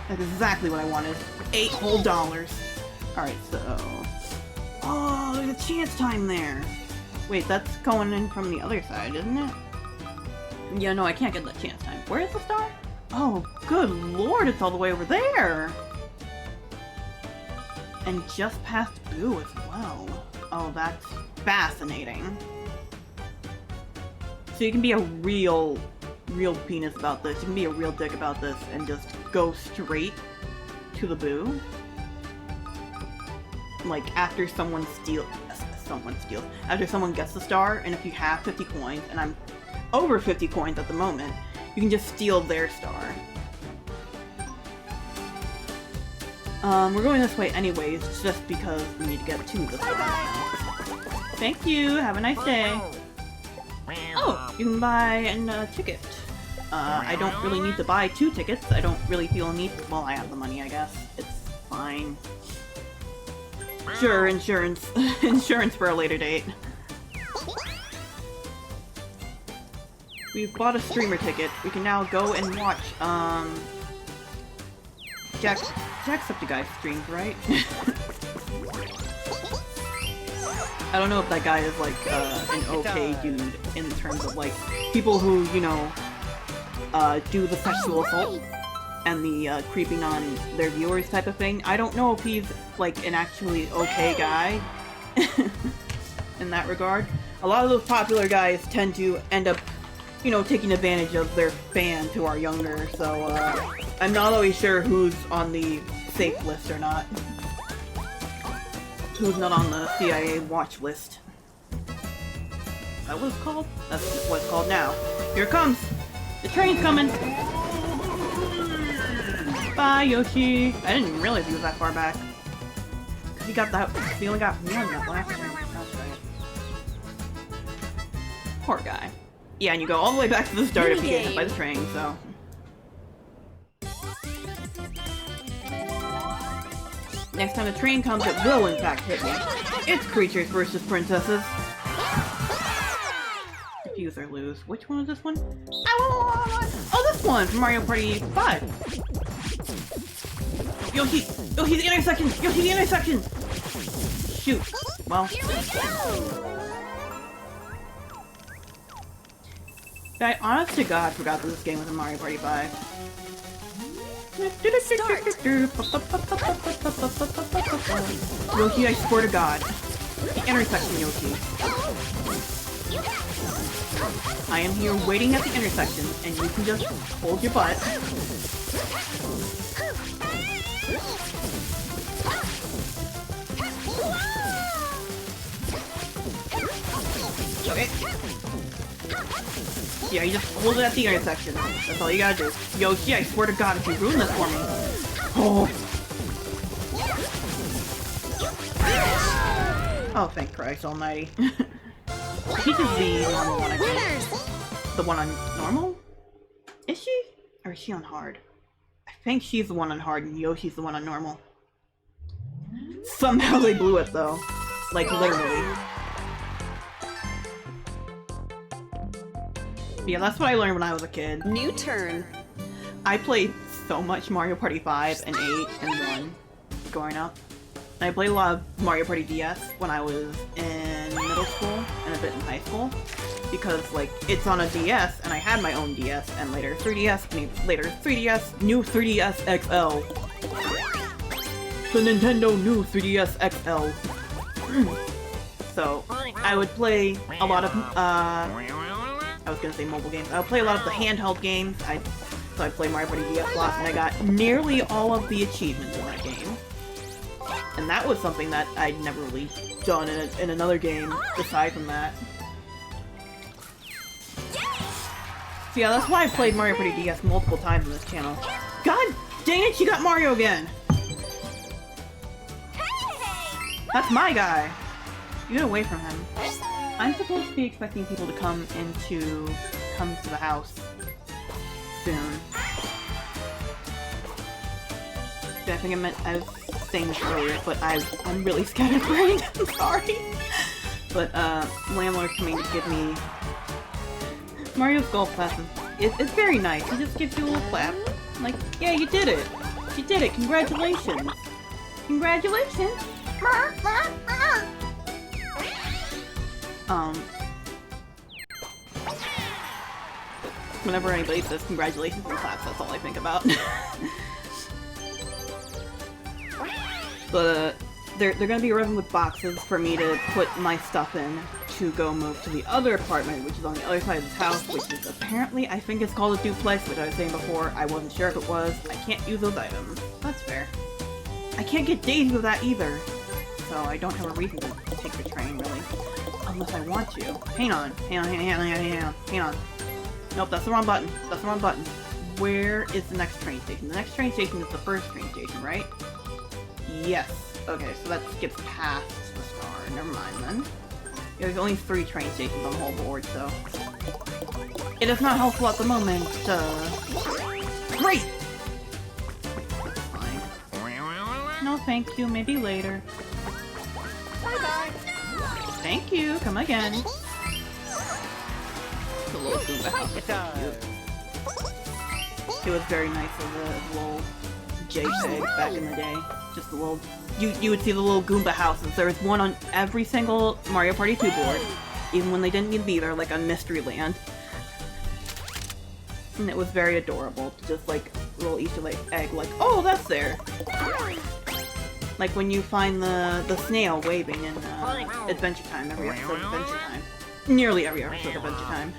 That's exactly what I wanted. $8 whole. Alright, so... Oh, there's a chance time there! Wait, that's going in from the other side, isn't it? Yeah, no, I can't get that chance time. Where is the star? Oh, good lord, it's all the way over there! And just past Boo as well. Oh, that's fascinating. So you can be a real penis about this. You can be a real dick about this and just go straight to the Boo. Like, after someone gets the star, and if you have 50 coins, and I'm over 50 coins at the moment, you can just steal their star. We're going this way anyways, just because we need to get to the star now. Thank you, have a nice day. Oh, you can buy a ticket. I don't really need to buy 2 tickets. I don't really feel a need. Well, I have the money, I guess. It's fine. Sure, insurance. Insurance for a later date. We've bought a streamer ticket. We can now go and watch, Jacksepticeye streams, right? I don't know if that guy is, like, an okay dude in terms of, like, people who, you know, do the sexual assault and the, creeping on their viewers type of thing. I don't know if he's, like, an actually okay guy in that regard. A lot of those popular guys tend to end up, you know, taking advantage of their fans who are younger, so, I'm not always sure who's on the safe list or not. Who's not on the CIA watch list. Is that what it's called? That's what it's called now. Here it comes! The train's coming! Bye, Yoshi! I didn't even realize he was that far back. Cause he got that- he only got one that last time. That's right. Poor guy. Yeah, and you go all the way back to the start if you get hit by the train, so... Next time the train comes, it will in fact hit me. It's creatures versus princesses. Use or lose. Which one is this one? Oh, this one from Mario Party 5. Yoshi! Yoshi, the intersection! Yoshi, the intersection! Shoot. Well. I honest to God forgot that this game was in Mario Party 5. Yoshi, I swear to God. The intersection, Yoshi. I am here waiting at the intersection, and you can just hold your butt. Okay. Yeah, you just hold it at the intersection. That's all you gotta do. Yoshi, I swear to God, if you ruin this for me. Oh. Oh, thank Christ almighty. Peach is the normal one, I think. The one on normal? Is she? Or is she on hard? I think she's the one on hard and Yoshi's the one on normal. Somehow they blew it though. Like literally. Yeah, that's what I learned when I was a kid. New turn. I played so much Mario Party 5 and 8 and 1 growing up. And I played a lot of Mario Party DS when I was in middle school and a bit in high school. Because, like, it's on a DS, and I had my own DS, and later 3DS, and later 3DS, new 3DS XL. The Nintendo new 3DS XL. So, I would play a lot of, I was gonna say mobile games. I would play a lot of the handheld games. So I'd play Mario Party DS a lot, and I got nearly all of the achievements in that game. And that was something that I'd never really done in another game, aside from that. So yeah, that's why I played Mario Party DS multiple times on this channel. God dang it, she got Mario again! That's my guy! You get away from him. I'm supposed to be expecting people to come to the house soon. I think I was saying this earlier, but I'm really scatterbrained. I'm sorry. But landlord's coming to give me Mario's golf classes. It's very nice. He just gives you a little clap. Like, yeah, you did it. You did it. Congratulations. Congratulations. Whenever anybody says congratulations and claps, that's all I think about. But they're gonna be arriving with boxes for me to put my stuff in to go move to the other apartment, which is on the other side of this house, which is apparently, I think it's called a duplex, which I was saying before. I wasn't sure if it was. I can't use those items. That's fair. I can't get days with that either, so I don't have a reason to take the train, really. Unless I want to. Hang on. Hang on. Nope, that's the wrong button. That's the wrong button. Where is the next train station? The next train station is the first train station, right? Yes. Okay, so that skips past the star. Never mind then. Yeah, there's only 3 train stations on the whole board, so... It is not helpful at the moment. Great! Fine. No, thank you. Maybe later. Bye-bye. Thank you. Come again. The little Goomba house was so cute. It was very nice of the little JPEG back in the day. Just the little... You would see the little Goomba houses. There was one on every single Mario Party 2 board, even when they didn't need to be there, like on Mystery Land. And it was very adorable to just like roll Easter egg, like, oh, that's there. Like when you find the snail waving in Adventure Time, every episode of Adventure Time. Nearly every episode of Adventure Time.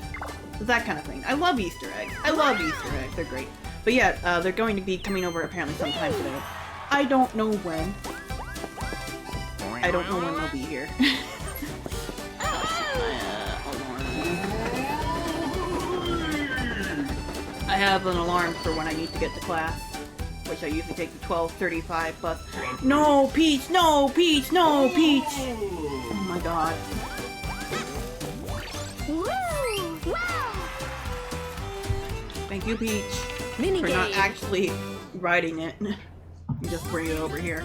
That kind of thing. I love Easter eggs. I love Easter eggs. They're great. But yeah, they're going to be coming over apparently sometime today. I don't know when. I don't know when they'll be here. I have an alarm for when I need to get to class, which I usually take the 12:35 bus. No, Peach! No, Peach! No, Peach! Oh my god. Thank you, Peach, for not actually riding it. Just bring it over here.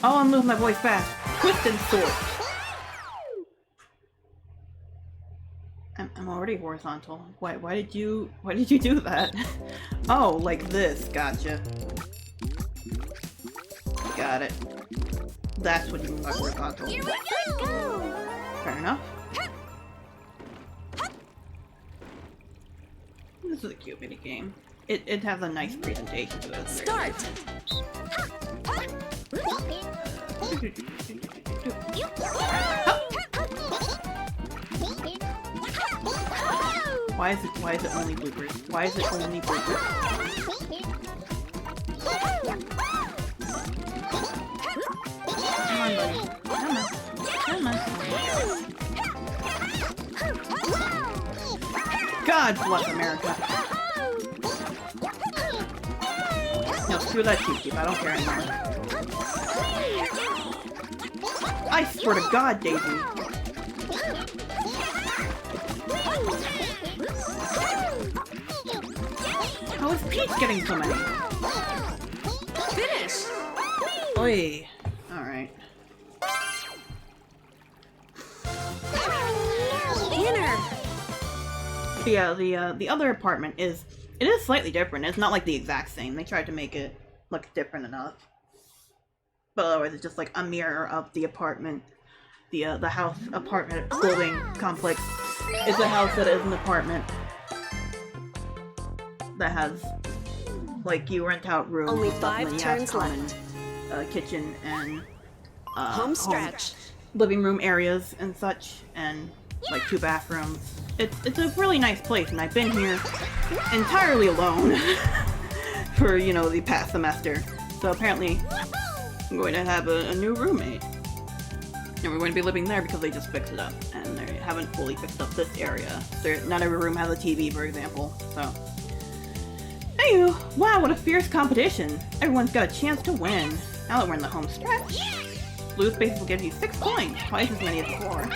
Oh, I'm losing my voice fast. Twist and sort. I'm already horizontal. Why did you do that? Oh, like this. Gotcha. Got it. That's what you mean by horizontal. Here we go. Fair enough. This is a cute mini game. It has a nice presentation to it. Start. Why is it only bloopers? Why is it only bloopers? Come on, buddy. Come on. Come on. God bless America. No, screw that cheap. I don't care anymore. I swear to God, Daisy. How is Peach getting so many? Finish. Oi. Alright. Winner. Yeah, the other apartment is slightly different. It's not like the exact same. They tried to make it look different enough. But otherwise it's just like a mirror of the apartment. The house apartment building complex is a house that is an apartment that has, like, you rent out rooms Only and stuff, and 5 then you have turns common kitchen and Home stretch. living room areas and such, and like 2 bathrooms. It's a really nice place, and I've been here entirely alone for, you know, the past semester. So apparently I'm going to have a new roommate. And we're going to be living there because they just fixed it up, and they haven't fully fixed up this area. Not every room has a TV, for example, so Hey, wow, what a fierce competition. Everyone's got a chance to win. Now that we're in the home stretch, blue spaces will give you 6 points, twice as many as before.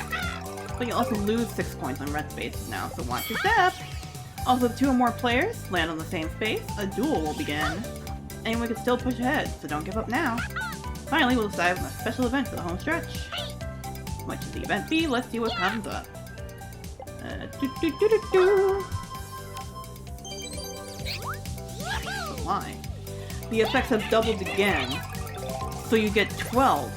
But you'll also lose 6 points on red spaces now, so watch your step. Also, if 2 or more players land on the same space, a duel will begin. Anyone can still push ahead, so don't give up now. Finally, we'll decide on a special event for the home stretch. What should the event be? Let's see what comes up. Why? The effects have doubled again, so you get 12.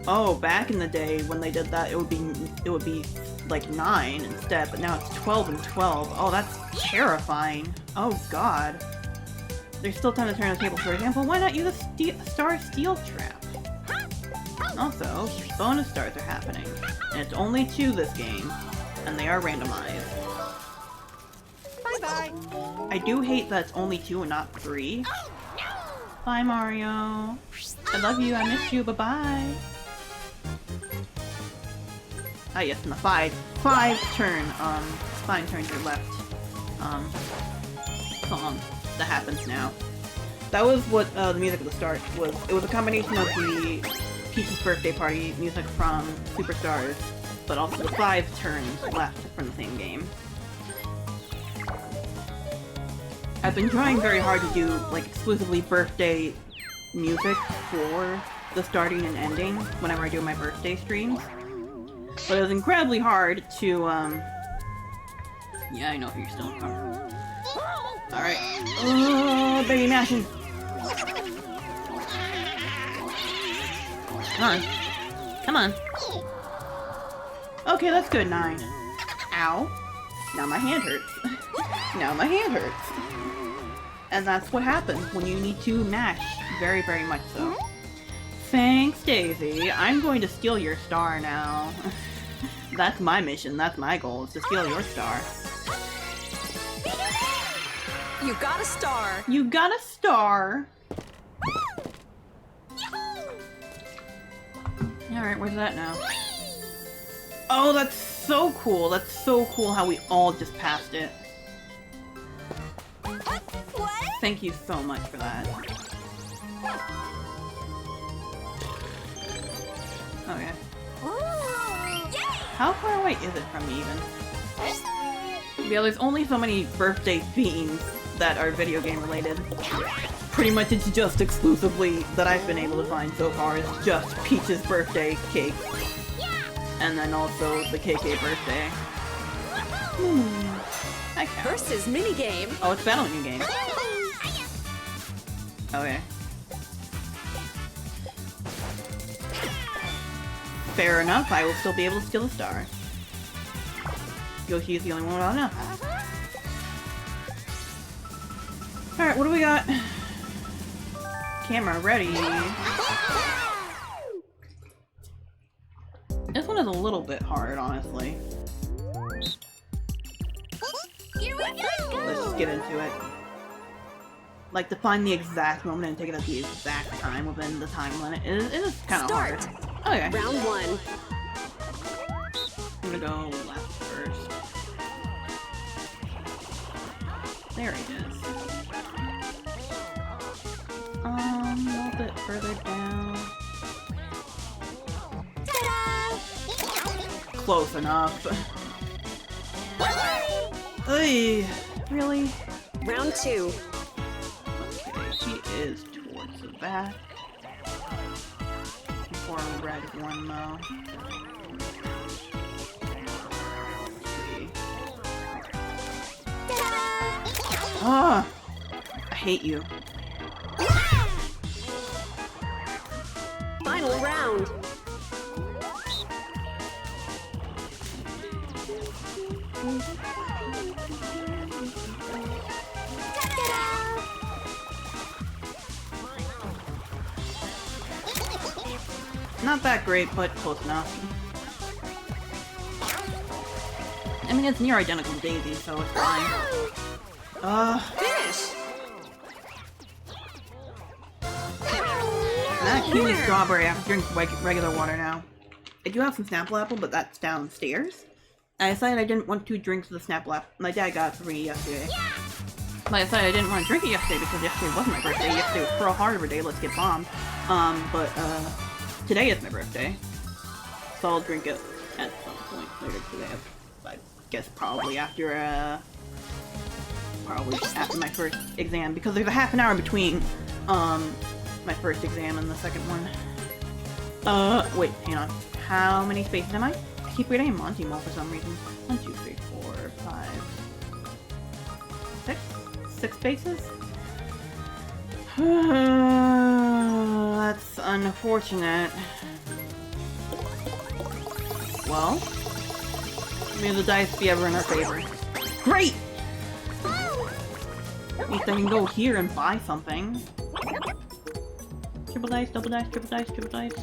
Oh, back in the day when they did that, it would be like 9 instead, but now it's 12 and 12. Oh, that's terrifying. Oh god. There's still time to turn the table. For example, why not use a star steel trap? Also, bonus stars are happening, and it's only 2 this game, and they are randomized. Bye-bye. I do hate that it's only 2 and not 3. Bye, Mario. I love you, I miss you, bye-bye. Ah, yes, and the 5 turns are left, song that happens now. That was what, the music at the start was. It was a combination of the Peach's birthday party music from Superstars, but also the 5 turns left from the same game. I've been trying very hard to do, like, exclusively birthday music for the starting and ending whenever I do my birthday streams. But it was incredibly hard to, yeah, I know you're still in front. Alright. Oh, baby mashing! Come on. Come on. Okay, that's good, 9. Ow. Now my hand hurts. Now my hand hurts. And that's what happens when you need to mash. Very, very much so. Thanks, Daisy. I'm going to steal your star now. That's my mission, that's my goal, is to steal your star. You got a star. You got a star! Alright, where's that now? Oh, that's so cool! That's so cool how we all just passed it. What? Thank you so much for that. Okay. How far away is it from me, even? Yeah, there's only so many birthday themes that are video game related. Pretty much it's just exclusively that I've been able to find so far is just Peach's birthday cake. And then also the KK birthday. I count. Versus minigame. Oh, it's battle new game. Okay. Fair enough, I will still be able to steal a star. Yoshi is the only one without enough. Alright, what do we got? Camera ready. This one is a little bit hard, honestly. Here we go. Let's just get into it. Like, to find the exact moment and take it at the exact time within the time limit, it is kind of hard. Start. Okay. Round 1. I'm gonna go left first. There it is. A little bit further down. Close enough. Hey, really? Round 2. Okay, he is towards the back. Before red one though. Ah! I hate you. Final round. Not that great, but close enough. I mean, it's near identical to Daisy, so it's fine. Finish. That kiwi strawberry, I have to drink regular water now. I do have some Snapple Apple, but that's downstairs. I decided I didn't want 2 drinks of the Snapple Apple. My dad got it for me yesterday. Like I said, I didn't want to drink it yesterday because yesterday wasn't my birthday. Yesterday was Pearl Harbor Day, let's get bombed. But today is my birthday. So I'll drink it at some point later today. I guess probably after my first exam, because there's a half an hour between my first exam and the second one. Wait, hang on. How many spaces am I? I keep reading Monty Mole for some reason. 1, 2, 3, 4, 5, 6? 6 spaces? That's unfortunate. Well, may the dice be ever in our favor. Great! At least I can go here and buy something. Triple dice, double dice, triple dice, triple dice.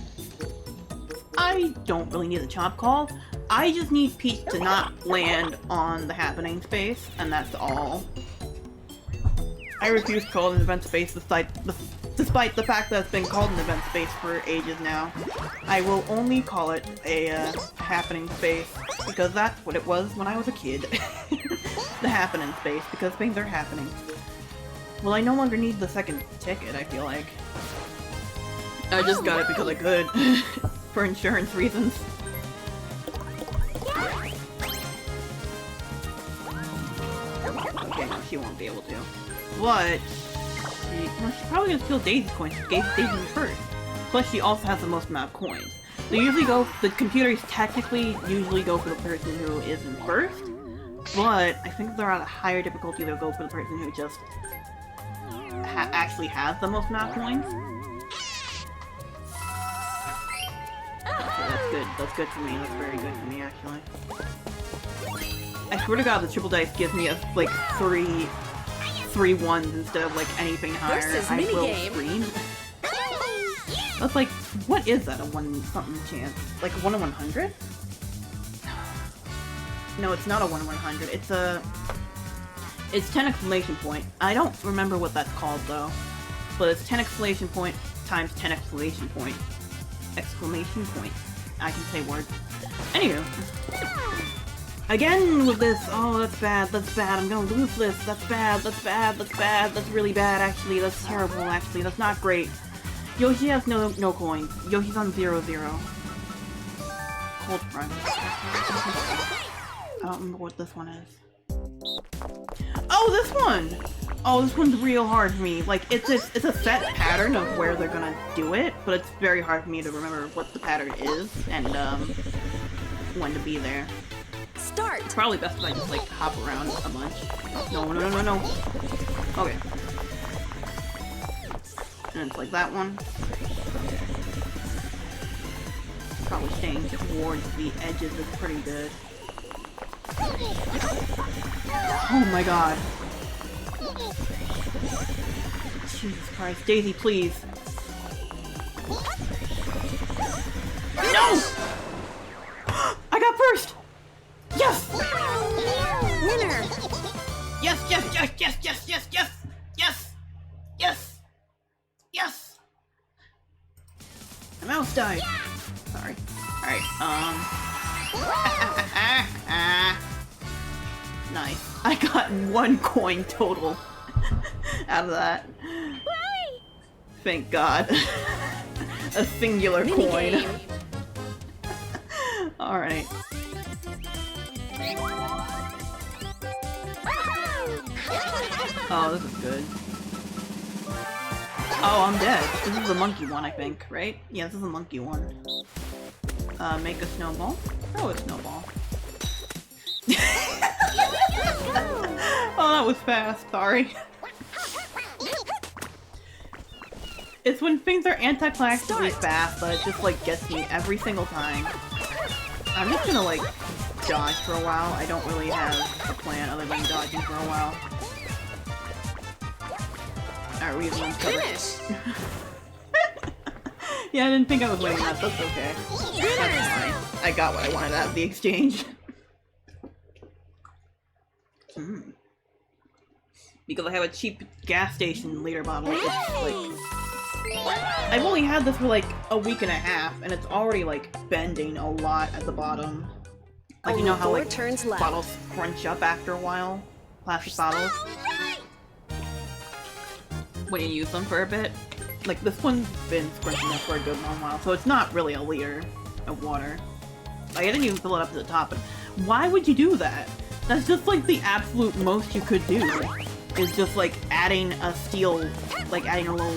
I don't really need a chop call. I just need Peach to not land on the happening space, and that's all. I refuse to call it an event space despite the fact that it's been called an event space for ages now. I will only call it a happening space, because that's what it was when I was a kid. The happening space, because things are happening. Well, I no longer need the second ticket, I feel like. I just got it because I could. For insurance reasons. Okay, no, she won't be able to. But she's probably gonna steal Daisy's coins. Daisy first. Plus, she also has the most amount of coins. They usually go. The computers technically usually go for the person who is in first. But I think if they're at a higher difficulty, they'll go for the person who just actually has the most amount of coins. Okay, that's good. That's good for me. That's very good for me, actually. I swear to God, the triple dice gives me like three ones instead of like anything higher. Versus I will minigame. scream. That's like, what is that? A 1-something chance? Like a 1 in 100? No, it's not a 1 in 100. It's 10 exclamation point. I don't remember what that's called though, but it's 10 exclamation point times 10 exclamation point. Exclamation point. I can say words. Anywho. Again with this. Oh, that's bad. That's bad. I'm gonna lose this. That's bad. That's bad. That's bad. That's really bad, actually. That's terrible, actually. That's not great. Yoshi has no coins. Yoshi's on 0-0. Cold front. I don't remember what this one is. Oh, this one! Oh, this one's real hard for me. Like, it's a set pattern of where they're gonna do it, but it's very hard for me to remember what the pattern is, and, when to be there. Start! It's probably best if I just, like, hop around a bunch. No. Okay. And it's like that one. Probably staying towards the edges is pretty good. Oh my god. Jesus Christ. Daisy, please. No! I got first! Yes! Winner! Yes! The mouse died. Sorry. Alright, nice. I got 1 coin total out of that. Thank God. A singular coin. Alright. Oh, this is good. Oh, I'm dead. This is the monkey one, I think, right? Yeah, this is the monkey one. Make a snowball. Oh, a snowball. Oh, that was fast. Sorry. It's when things are anticlimactically fast that it just, like, gets me every single time. I'm just gonna, like, dodge for a while. I don't really have a plan other than dodging for a while. Alright, we have one covered. Yeah, I didn't think I was winning that. That's okay. That's fine. I got what I wanted out of the exchange. Because I have a cheap gas station liter bottle. It's like... I've only had this for like a week and a half, and it's already like bending a lot at the bottom. Like, you know how like bottles crunch up after a while? Plastic bottles? when you use them for a bit. Like, this one's been squishing up for a good long while, so it's not really a liter of water. I didn't even fill it up to the top, but why would you do that? That's just like the absolute most you could do. Is just like adding a steel, like adding a little,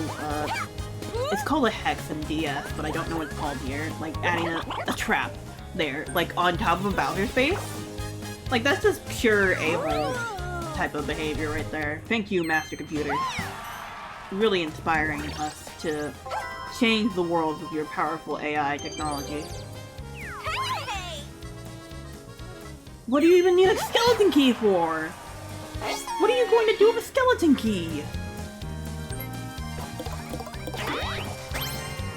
it's called a hex in DS, but I don't know what it's called here. Like adding a trap there, like on top of a Bowser's face. Like that's just pure a-hole type of behavior right there. Thank you, Master Computer. Really inspiring us to change the world with your powerful AI technology. What do you even need a skeleton key for? What are you going to do with a skeleton key?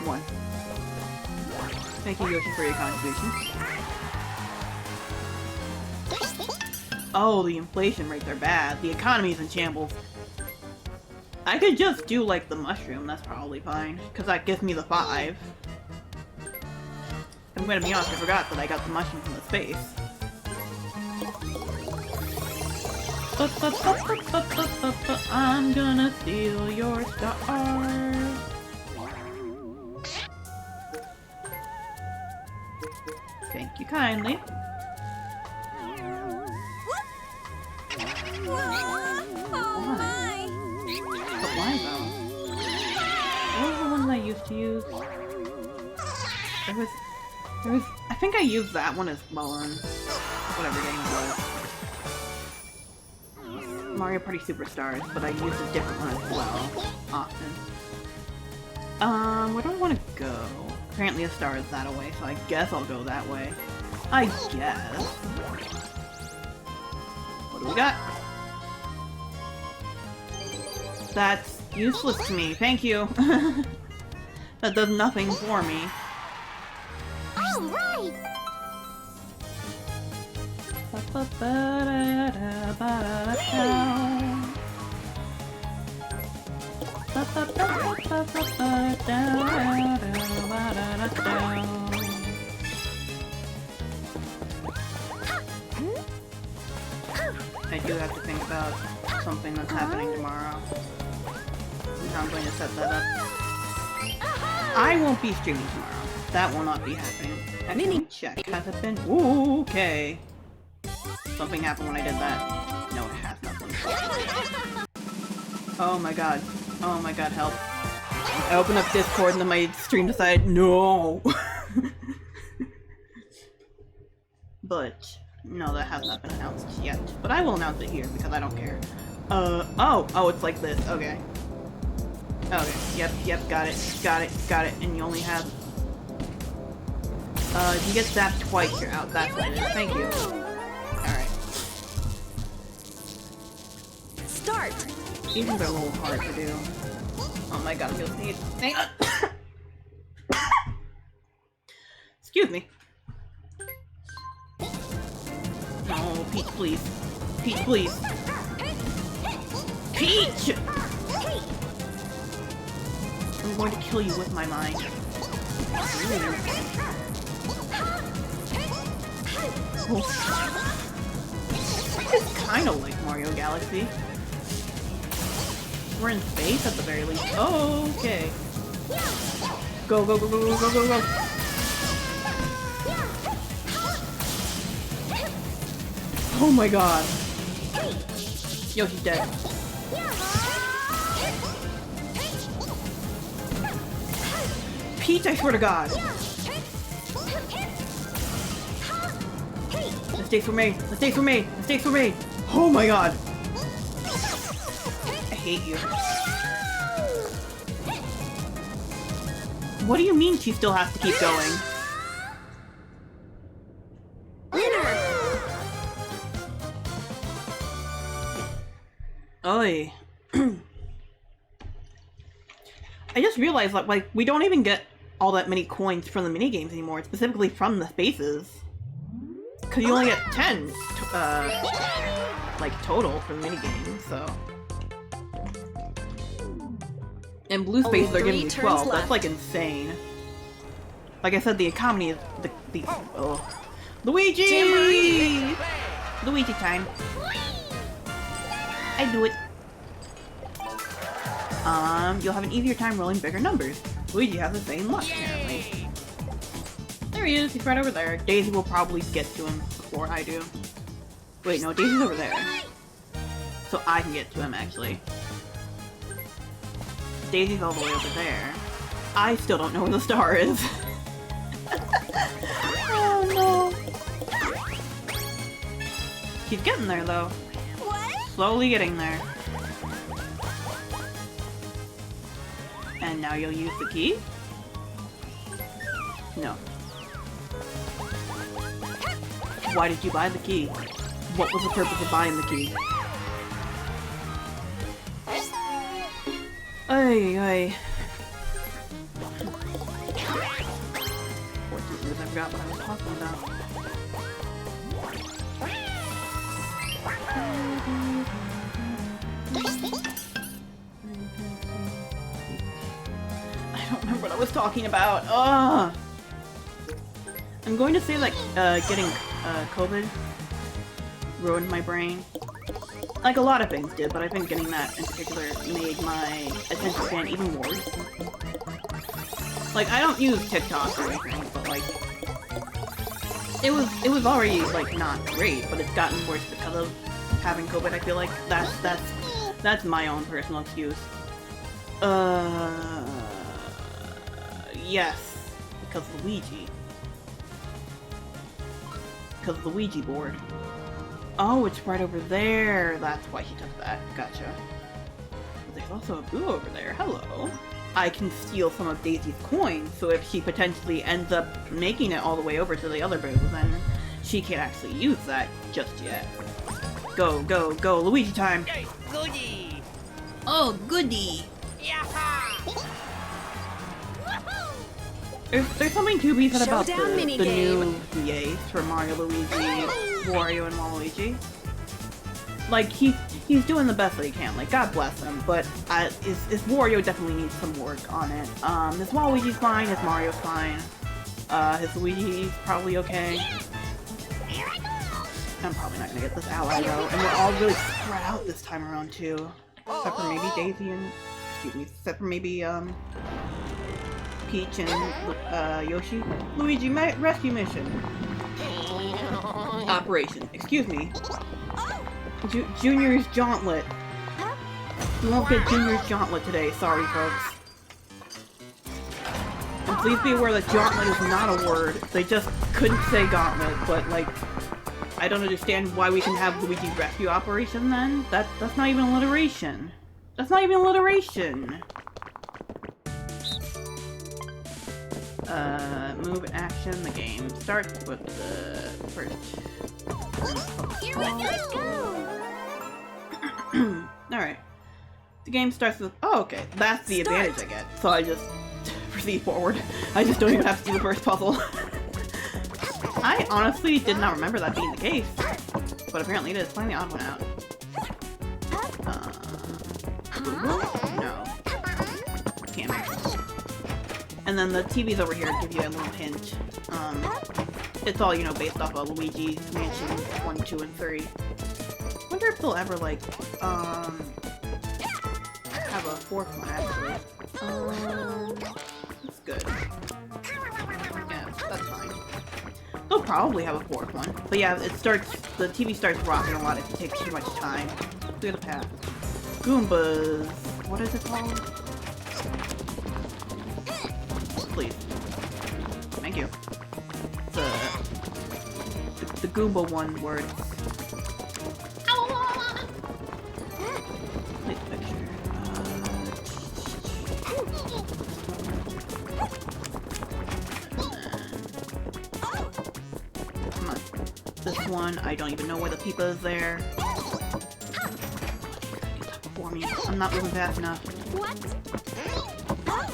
1. Thank you, Yoshi, for your contribution. Oh, the inflation rates are bad. The economy's in shambles. I could just do, like, the mushroom. That's probably fine. Because that gives me the 5. I'm gonna be honest, I forgot that I got the mushroom from the space. I'm gonna steal your star. Thank you kindly. Why? But why though? What was the one that I used to use? There was I think I used that one as well on whatever game it was. Mario Party Superstars, but I used a different one as well, often. Where do I want to go? Apparently a star is that away, so I guess I'll go that way. I guess. What do we got? That's useless to me, thank you! That does nothing for me. Alright! I do have to think about something that's happening tomorrow. And how I'm going to set that up. I won't be streaming tomorrow. That will not be happening. Actually, check. Has it been? Ooh, okay. Something happened when I did that. No, it has nothing. Oh my god. Oh my god, help. I opened up Discord and then my stream decided, no! But, no, that has not been announced yet. But I will announce it here because I don't care. Oh, it's like this. Okay. Okay, yep, got it. And you only have... if you get zapped twice, you're out. That's what it is. Thank you. Alright. Start! These ones are a little hard to do. Oh my god, I'm gonna sneeze. Hang on! Excuse me. No, Peach, please. Peach, please. Peach! I'm going to kill you with my mind. Oh. It's kind of like Mario Galaxy. We're in space at the very least. Oh, okay. Go, go, go, go, go, go, go, go. Oh my god. Yoshi's dead. Peach, I swear to god. Mistakes were made. Mistakes were made. Mistakes were made. Oh my god. I hate you. What do you mean she still has to keep going? Oy. I just realized that, like, we don't even get all that many coins from the minigames anymore, specifically from the spaces. Because you only get 10, like, total from minigames, so... And blue spaces are giving you 12, that's, like, insane. Like I said, the economy is the oh. Luigi! Jamboree! Luigi time. I do it. you'll have an easier time rolling bigger numbers. Luigi has the same luck, apparently. There he is, he's right over there. Daisy will probably get to him before I do. Wait, no, Daisy's over there. So I can get to him, actually. Daisy's all the way over there. I still don't know where the star is. Oh no. He's getting there, though. What? Slowly getting there. And now you'll use the key? No. Why did you buy the key? What was the purpose of buying the key? Ay, ay. Fortunately, I forgot what I was talking about. I don't remember what I was talking about. Ugh. I'm going to say that getting COVID ruined my brain. Like a lot of things did, but I think getting that in particular made my attention span even worse. Like, I don't use TikTok or anything, but like, it was already like not great, but it's gotten worse because of having COVID. I feel like that's my own personal excuse. Yes, because of Luigi. Because of the Ouija board. Oh, it's right over there. That's why he took that. Gotcha. There's also a boo over there. Hello. I can steal some of Daisy's coins, so if she potentially ends up making it all the way over to the other boo, then she can't actually use that just yet. Go, go, go, Luigi time! Goody! Oh, goody! Yaha! There's something to be said about the Showdown new VAs for Mario, Luigi, Wario, and Waluigi. Like, he's doing the best that he can, like, God bless him, but his Wario definitely needs some work on it. His Waluigi's fine, his Mario's fine, his Luigi's probably okay. I'm probably not gonna get this ally, though, and we're all really spread out this time around, too. Except for maybe Daisy and... excuse me, except for maybe, Peach and, Yoshi. Luigi, rescue mission. Operation. Excuse me. Junior's Jauntlet. We won't get Junior's Jauntlet today, sorry folks. And please be aware that Jauntlet is not a word. They just couldn't say Gauntlet, but like, I don't understand why we can have Luigi's Rescue Operation then. That's not even alliteration. That's not even alliteration. Move action, the game starts with the first. Here we go! Alright. The game starts with... oh, okay. That's the advantage I get. So I just proceed forward. I just don't even have to do the first puzzle. I honestly did not remember that being the case. But apparently it is. Find the odd one out. No. Can't make it. And then the TV's over here to give you a little hint. It's all, you know, based off of Luigi's Mansion 1, 2, and 3. Wonder if they'll ever, like, have a fourth one, actually. That's good. Yeah, that's fine. They'll probably have a fourth one. But yeah, the TV starts rocking a lot if it takes too much time. Clear the path. Goombas. What is it called? Please. Thank you. The Goomba one word. Take a picture. Come on. This one, I don't even know where the Peepa is there. Before me. I'm not moving fast enough. What?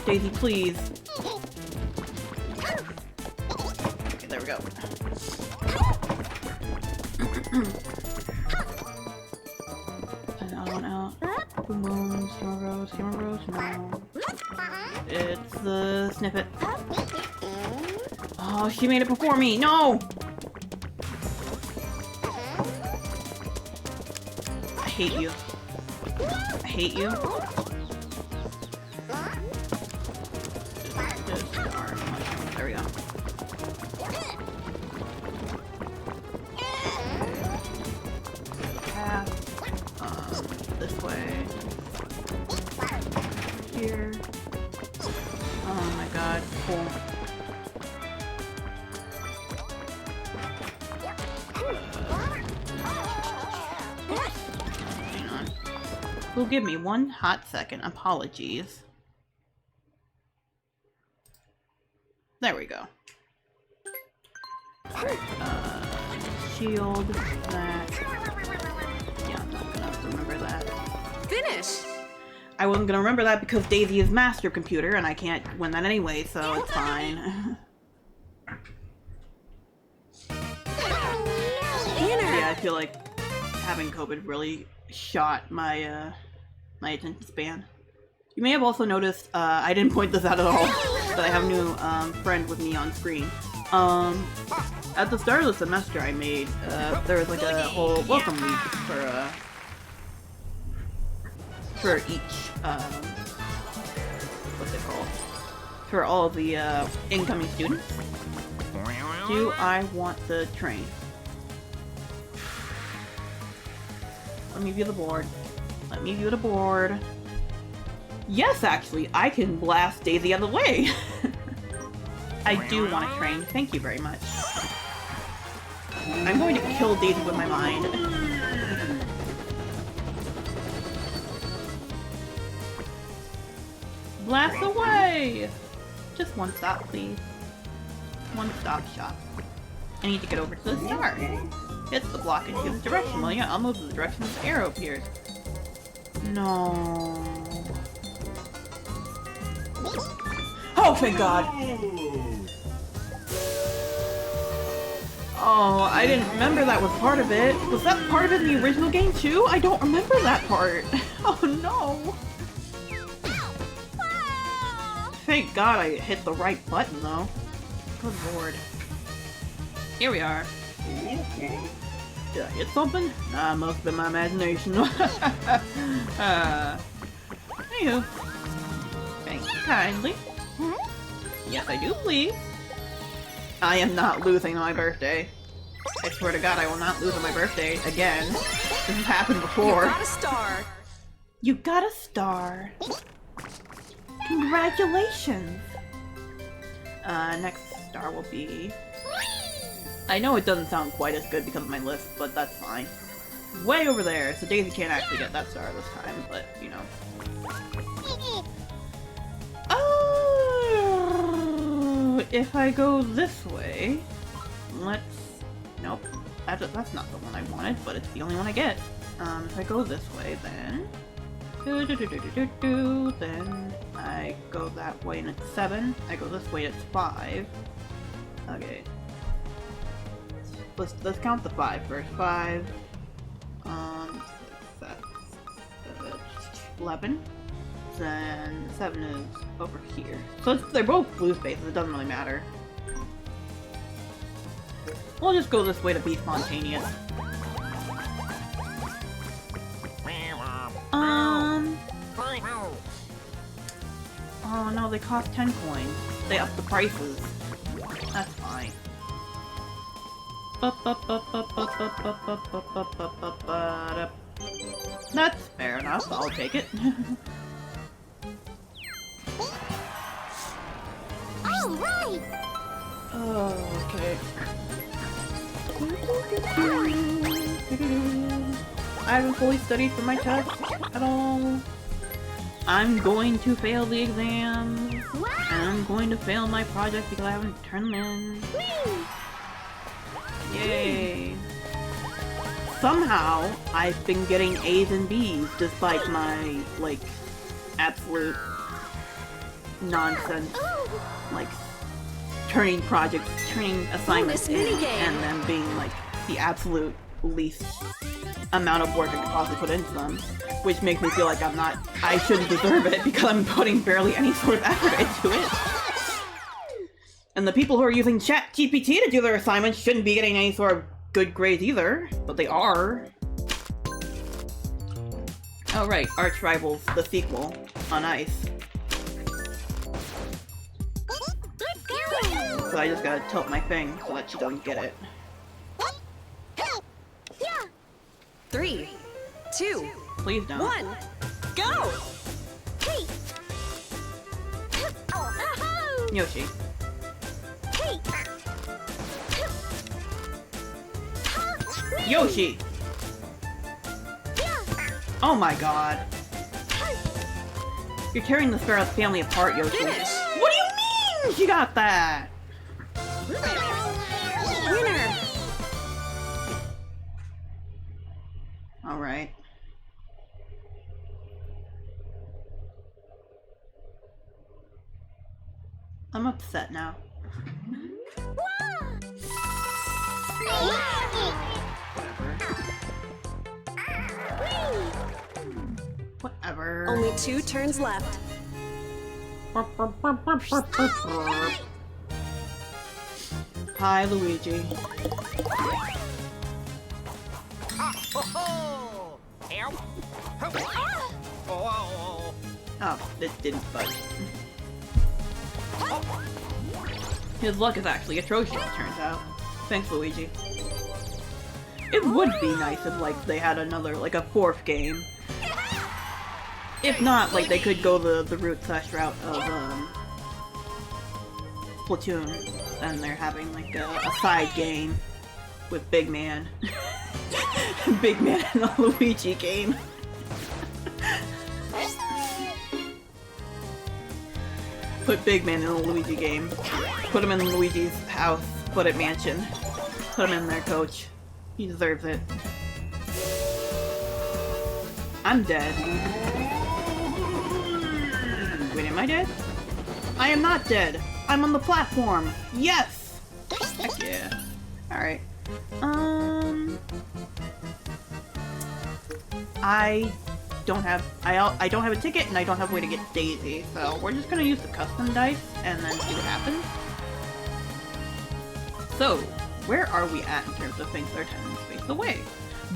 Daisy, please. Okay, there we go. Another one out. Boom boom, Skimmer Bros, no. It's the snippet. Oh, she made it before me, no! I hate you. I hate you. Will give me one hot second. Apologies. There we go. Alright, shield that. Yeah, I'm not gonna remember that. Finish! I wasn't gonna remember that because Daisy is master computer and I can't win that anyway, so it's fine. Yeah, I feel like having COVID really shot my my attention span. You may have also noticed, I didn't point this out at all, but I have a new friend with me on screen. At the start of the semester I made, there was like a whole welcome week for each, what's it called? For all of the incoming students. Do I want the train? Let me view the board. Let me view the board. Yes, actually, I can blast Daisy out of the way. I do want a train. Thank you very much. I'm going to kill Daisy with my mind. Blast away! Just one stop, please. One stop shop. I need to get over to the star. Hit the block and choose the direction. Well, yeah, I'll move to the direction this arrow appears. No. Oh, thank God! Oh, I didn't remember that was part of it. Was that part of it in the original game too? I don't remember that part. Oh no! Thank God I hit the right button though. Good lord. Here we are. Did I hit something? Nah, must have been my imagination. Anywho. Thank you kindly. Yes, I do, please. I am not losing on my birthday. I swear to God, I will not lose on my birthday again. This has happened before. You got a star! You got a star. Congratulations! Next star will be... I know it doesn't sound quite as good because of my list, but that's fine. Way over there, so Daisy can't actually get that star this time, but, you know. Oh, if I go this way, let's... Nope, that's not the one I wanted, but it's the only one I get. If I go this way, then... Then I go that way and it's 7. I go this way, it's 5. Okay. Let's count the 5 first. 5. That's 11. Then 7 is over here. So they're both blue spaces. It doesn't really matter. We'll just go this way to be spontaneous. Oh no, they cost 10 coins. They upped the prices. That's fine. That's fair enough, I'll take it. Alright! Oh, okay. I haven't fully studied for my test at all. I'm going to fail the exam. Wow. And I'm going to fail my project because I haven't turned them in. Whee! Yay! Somehow, I've been getting A's and B's despite my, like, absolute nonsense, like, turning assignments in and them being, like, the absolute least amount of work I could possibly put into them, which makes me feel like I shouldn't deserve it because I'm putting barely any sort of effort into it. And the people who are using ChatGPT to do their assignments shouldn't be getting any sort of good grades either, but they are. Oh right, Arch Rivals, the sequel, on ice. So I just gotta tilt my thing so that she doesn't get it. 3, 2, Please don't. 1, go! Hey! Yoshi. Hey! Yoshi! Oh my god. You're tearing the Sparrow's family apart, Yoshi. Finish. What do you mean? She got that. Winner. All right. I'm upset now. Whatever. Only 2 turns left. Hi, Luigi. Oh, help. Oh. Oh, this didn't budge. His luck is actually atrocious, it turns out. Thanks, Luigi. It would be nice if, like, they had another, like, a 4th game. If not, like, they could go the route of, Splatoon, and they're having, like, a side game with Big Man. Big Man in a Luigi game. Put Big Man in a Luigi game. Put him in Luigi's house. Put it mansion. Put him in there, coach. He deserves it. I'm dead. Wait, am I dead? I am not dead. I'm on the platform. Yes! Heck yeah. Alright. I don't have a ticket and I don't have a way to get Daisy, so we're just gonna use the custom dice and then see what happens. So, where are we at in terms of things that are 10 spaces away?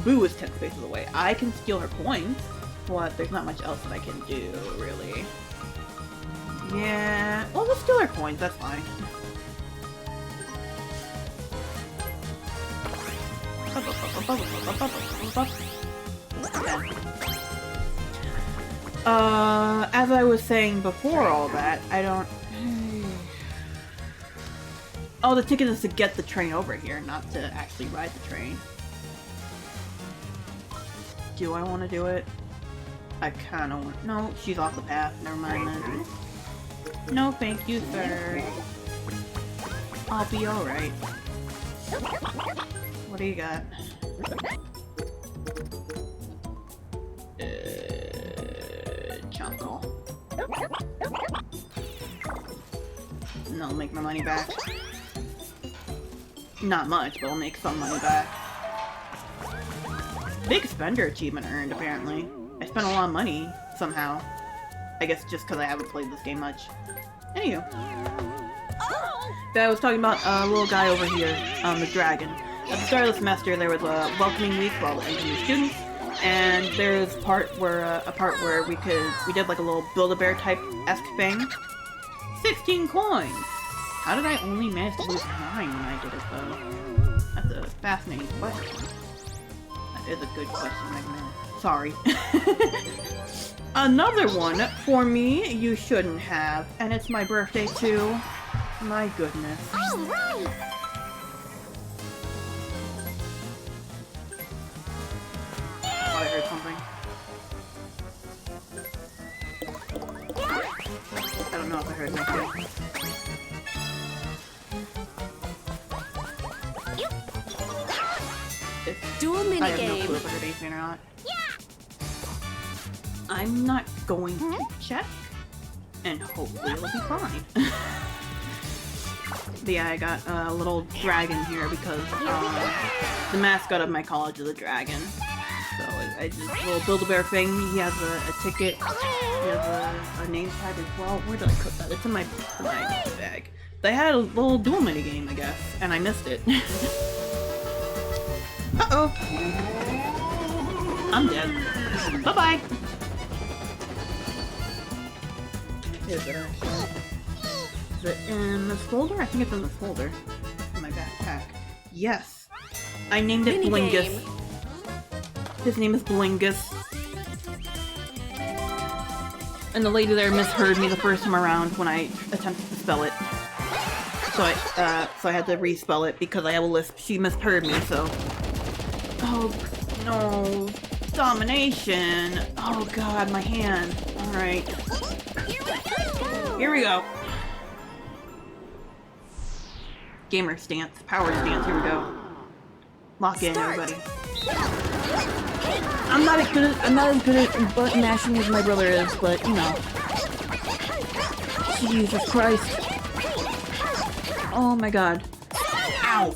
Boo is 10 spaces away. I can steal her coins, but there's not much else that I can do, really. Yeah, well, we'll steal her coins, that's fine. As I was saying before all that, I don't... Oh, the ticket is to get the train over here, not to actually ride the train. Do I want to do it? I kind of want... No, she's off the path. Never mind then. No, thank you, sir. I'll be alright. What do you got? Chunkle. And I'll make my money back. Not much, but I'll make some money back. Big spender achievement earned, apparently. I spent a lot of money, somehow. I guess just because I haven't played this game much. Anywho. I was talking about a little guy over here, the dragon. At the start of the semester, there was a welcoming week for all the engineering students, and there's a part where we did like a little Build-A-Bear type-esque thing. 16 coins! How did I only manage to lose 9 when I did it, though? That's a fascinating question. That is a good question, Megman. Sorry. Another one for me you shouldn't have, and it's my birthday too. My goodness. All right. I heard something. I don't know if I heard anything. Dual I have no minigame. clue if I heard anything or not. I'm not going to check, and hopefully it'll be fine. But yeah, I got a little dragon here because the mascot of my college is a dragon. So I did a little Build-A-Bear thing. He has a ticket. He has a name tag as well. Where did I put that? It's in my bag. They had a little dual minigame, I guess, and I missed it. Uh-oh. I'm dead. Bye-bye. Is it in this folder? I think it's in this folder. In my backpack. Yes. I named it Blingus. His name is Blingus. And the lady there misheard me the first time around when I attempted to spell it. So I had to respell it because I have a lisp. She misheard me, so... Oh, no. Domination. Oh god, my hand. Alright. Here we go. Gamer stance, power stance, here we go. Lock in, everybody. I'm not as good at button mashing as my brother is, but you know. Jesus Christ. Oh my god. Ow!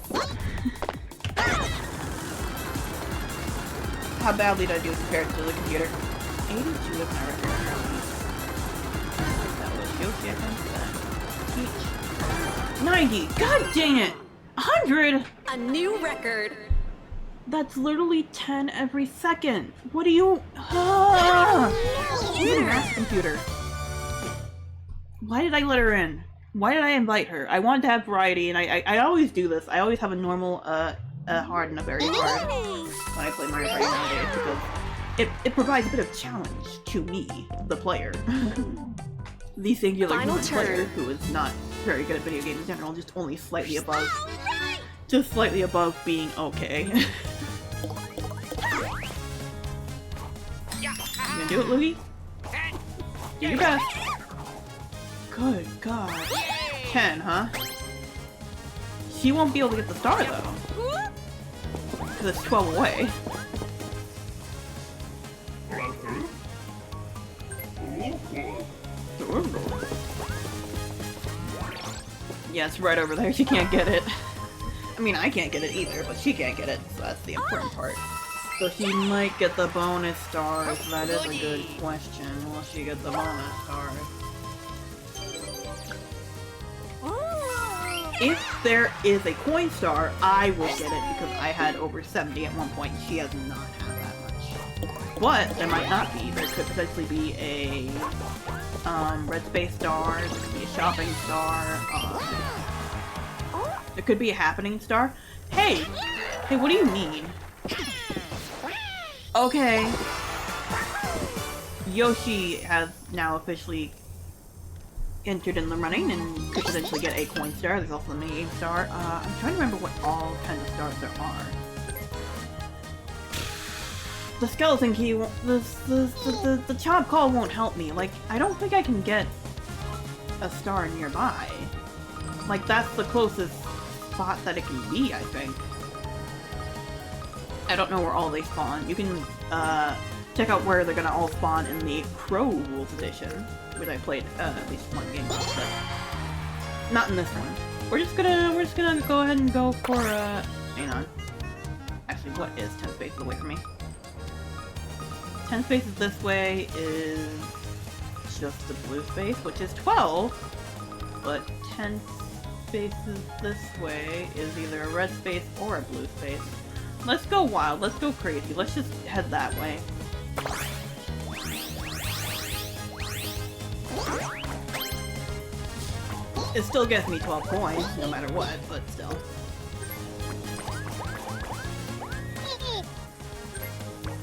How badly did I do compared to the computer? 82 is my record. That was Yoshi, I think. Peach. 90! God dang it! 100! A new record. That's literally 10 every second. What do you... Ah! She's a math computer. Why did I let her in? Why did I invite her? I wanted to have variety, and I always do this. I always have a normal, a hard and a very hard when I play Mario Party nowadays, because it provides a bit of challenge to me, the player. The singular human player who is not very good at video games in general, just only slightly above. Just slightly above being okay. You gonna do it, Louie? Do your best. Good God. 10, huh? She won't be able to get the star, though. Because it's 12 away. Yeah, it's right over there. She can't get it. I mean, I can't get it either, but she can't get it, so that's the important part. So she might get the bonus stars. That is a good question. Will she get the bonus stars? If there is a coin star, I will get it because I had over 70 at one point. She has not had that much. But there might not be. There could potentially be a red space star. There could be a shopping star. There could be a happening star. Hey! Hey, what do you mean? Okay. Yoshi has now officially entered in the running and could potentially get a coin star. There's also a mini-game star. I'm trying to remember what all kinds of stars there are. The skeleton key won't, the chop call won't help me. Like, I don't think I can get a star nearby. Like, that's the closest spot that it can be, I think. I don't know where all they spawn. You can check out where they're gonna all spawn in the Pro Rules Edition, which I played at least one game of, but not in this one. We're just gonna go ahead and go for hang on. Actually, what is 10 spaces away from me? 10 spaces this way is just the blue space, which is 12, but 10 spaces this way is either a red space or a blue space. Let's go wild, let's go crazy, let's just head that way. It still gets me 12 coins, no matter what, but still.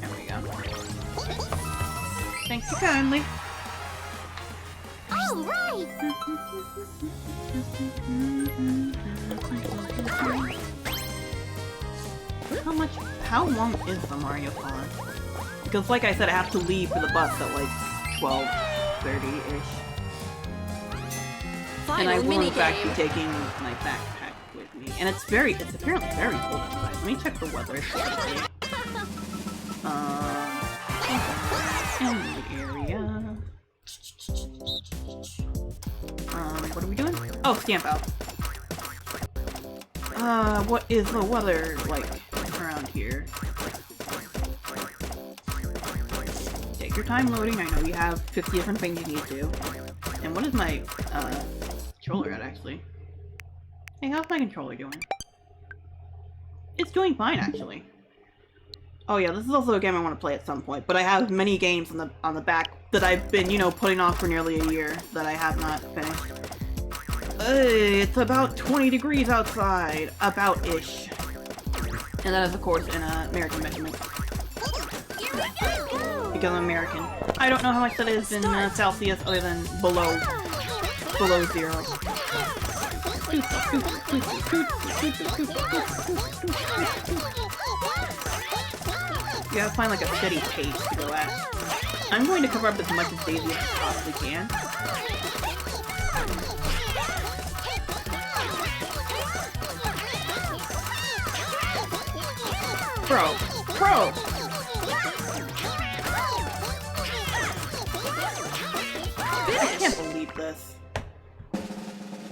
There we go. Thank you kindly. All right. How long is the Mario Pond? Because like I said, I have to leave for the bus at like 12:30-ish. And I will in fact be taking my backpack with me. And it's apparently very cold outside. Let me check the weather. In the area. What are we doing? Oh, stamp out. What is the weather like around here? Take your time loading. I know you have 50 different things you need to. And what is my, controller at, actually? Hey, how's my controller doing? It's doing fine, actually. Oh yeah, this is also a game I want to play at some point, but I have many games on the back that I've been, you know, putting off for nearly a year that I have not finished. It's about 20 degrees outside. About-ish. And that is, of course, in American measurement. Because I'm American. I don't know how much that is in Celsius other than below zero. You gotta find like a steady pace to go at. I'm going to cover up as much as Daisy as I possibly can. Bro! Bro! I can't believe this.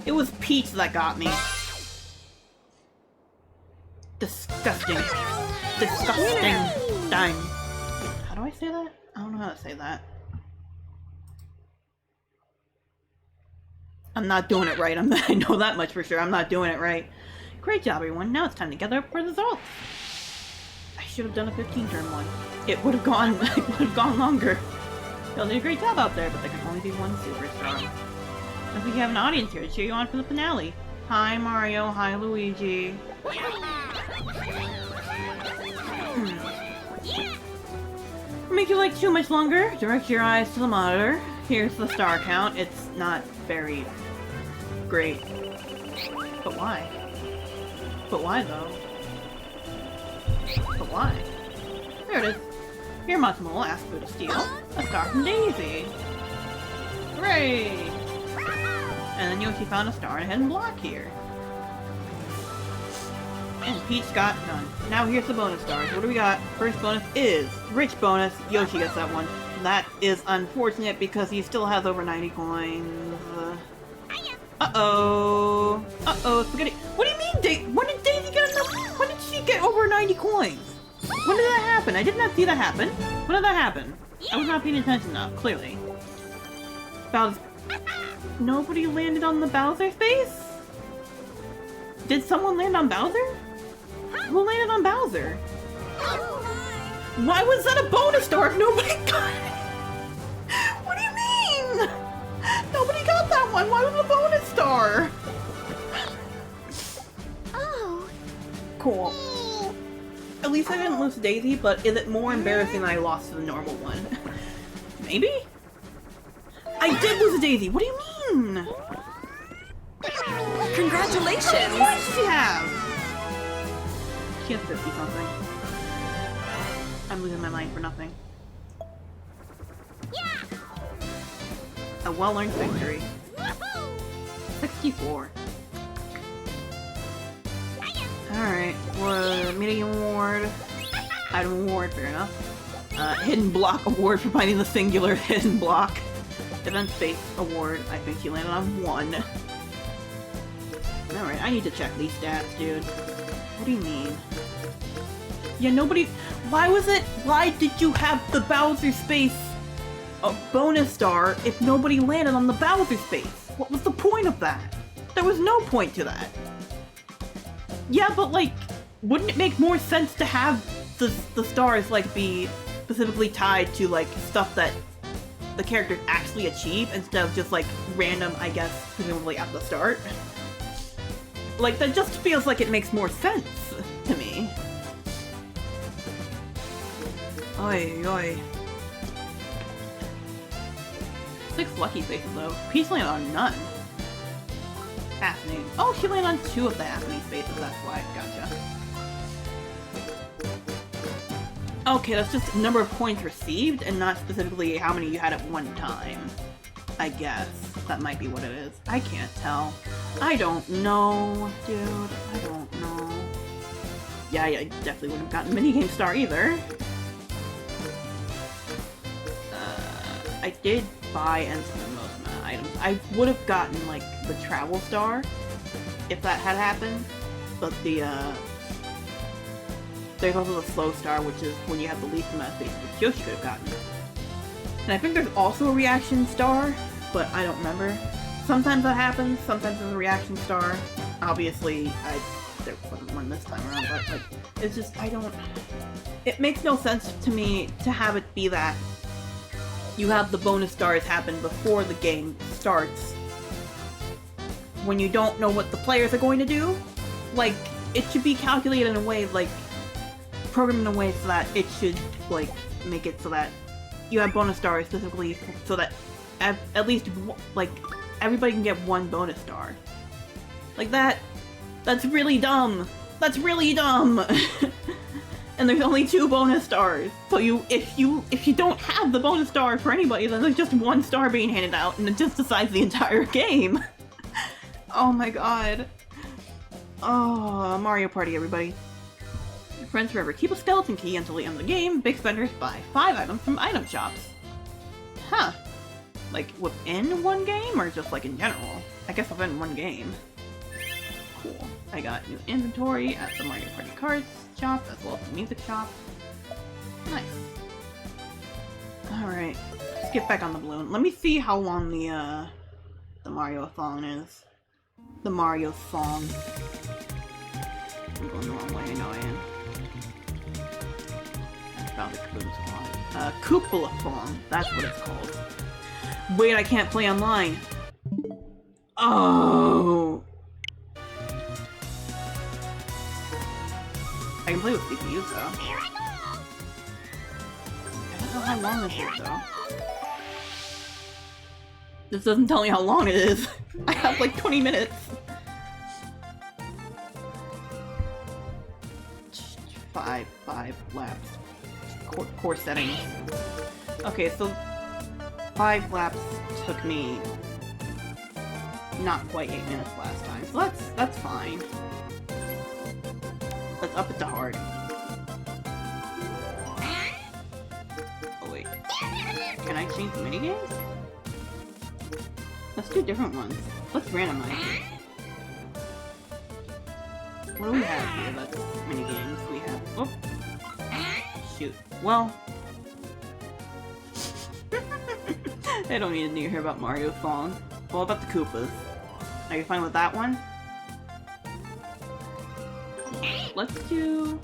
It was Peach that got me. Disgusting. Disgusting. Dime. How do I say that? I don't know how to say that. I'm not doing it right. I know that much for sure. I'm not doing it right. Great job, everyone. Now it's time to gather up for the results. I should have done a 15-turn one. It would have gone longer. Y'all did a great job out there, but there can only be one superstar. And we have an audience here to cheer you on for the finale. Hi Mario, hi Luigi. Make you like too much longer? Direct your eyes to the monitor. Here's the star count. It's not very great. But why? But why though? But why? There it is. Your Massimo will ask you to steal a star from Daisy. Hooray! And then Yoshi found a star and a hidden block here. And Peach got none. Now here's the bonus stars. What do we got? First bonus is rich bonus. Yoshi gets that one. That is unfortunate because he still has over 90 coins. Uh-oh. Uh-oh, spaghetti. What do you mean, when did Daisy get enough? When did she get over 90 coins? When did that happen? I did not see that happen. When did that happen? I was not paying attention enough, clearly. Bowser. Nobody landed on the Bowser space? Did someone land on Bowser? Who landed on Bowser? Why was that a bonus star if nobody got it? What do you mean? Nobody got that one. Why was it a bonus star? Oh. Cool. At least I didn't lose to Daisy, but is it more embarrassing that I lost to the normal one? Maybe? I did lose to Daisy! What do you mean? Congratulations! How many points does she have? She has 50 something. I'm losing my mind for nothing. A well-earned victory. 64. Alright, well, meeting award, item award, fair enough. Hidden block award for finding the singular hidden block. Event space award, I think she landed on 1. Alright, I need to check these stats, dude. What do you mean? Yeah, nobody... Why did you have the Bowser space a bonus star if nobody landed on the Bowser space? What was the point of that? There was no point to that. Yeah, but like, wouldn't it make more sense to have the stars like be specifically tied to like stuff that the characters actually achieve instead of just like random, I guess, presumably at the start? Like, that just feels like it makes more sense to me. Oi, oi. 6 lucky spaces though. Peach landed on none. Fascinating. Oh, she landed on 2 of the happening spaces, that's why. Gotcha. Okay, that's just number of points received, and not specifically how many you had at one time. I guess. That might be what it is. I can't tell. I don't know, dude. I don't know. Yeah, I definitely wouldn't have gotten minigame star either. I did buy and spend most amount of items. I would have gotten, like, the travel star if that had happened, but there's also the slow star, which is when you have the least amount of space, which Yoshi could have gotten. And I think there's also a reaction star, but I don't remember. Sometimes that happens, sometimes there's a reaction star. Obviously, there wasn't one this time around, but like, it's just, it makes no sense to me to have it be that you have the bonus stars happen before the game starts when you don't know what the players are going to do. Like, it should be calculated in a way, like, programmed in a way so that it should, like, make it so that you have bonus stars specifically so that at least, like, everybody can get 1 bonus star. Like, that's really dumb. That's really dumb! and there's only 2 bonus stars. So if you don't have the bonus star for anybody, then there's just 1 star being handed out, and it just decides the entire game. Oh my god. Oh, Mario Party, everybody. Friends forever. Keep a skeleton key until the end of the game. Big spenders buy 5 items from item shops. Huh. Like within one game, or just like in general? I guess within one game. Cool. I got new inventory at the Mario Party cards shop, as well as the music shop. Nice. Alright. Let's get back on the balloon. Let me see how long the Mario song is. The Mario song. I'm going the wrong way, I know I am. I found the Koopa's song. Koopa song. That's what it's called. Wait, I can't play online. Oh. I can play with CPUs though. I don't know how long this is though. This doesn't tell me how long it is. I have like 20 minutes. 5 laps. Core settings. Okay, so 5 laps took me not quite 8 minutes last time, so that's fine. Let's up it to hard. Oh wait. Can I change the minigames? Let's do different ones. Let's randomize it. What do we have here that's minigames? We have... Oh! Shoot. Well... I don't need to hear about Mario's song. What about the Koopas? Are you fine with that one? Let's do...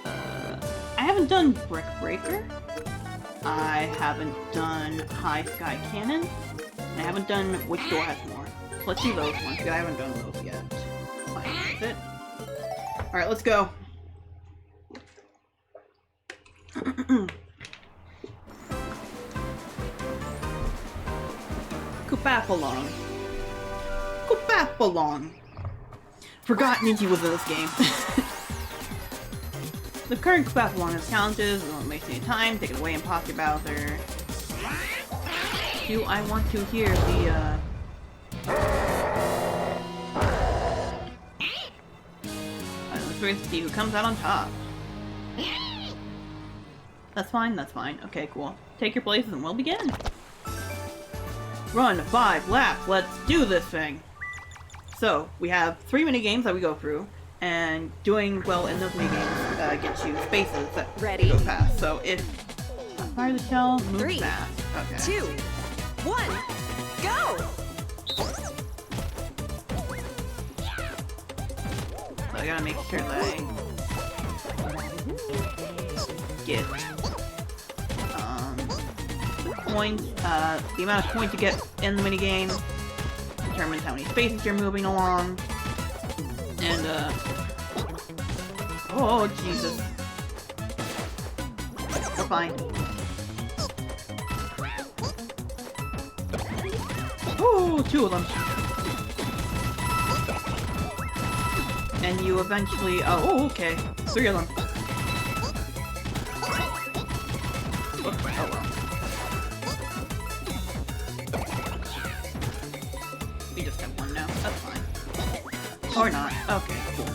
I haven't done Brick Breaker. I haven't done High Sky Cannon. And I haven't done Which Door Has More. So let's do those ones, because I haven't done those yet. Fine, that's it. Alright, let's go. Koopapalong. Koopapalong. Forgot Ninja was in this game. The current Koopapalong has challenges. We won't waste any time. Take it away, Imposter Bowser. Do I want to hear the, let's see who comes out on top. That's fine, that's fine. Okay, cool. Take your places and we'll begin. Run 5 laps, let's do this thing! So, we have 3 minigames that we go through, and doing well in those minigames gets you spaces that go fast. So if fire the shell, move 3, fast. Okay. 2, 1, go! So I gotta make sure that I get the coins, the amount of points you get in the minigame determines how many spaces you're moving along. And oh Jesus. We're fine. Oh, 2 of them. And you eventually... Oh, okay. 3 of them. Oh, well. We just have 1 now. That's fine. Or not. Okay, cool.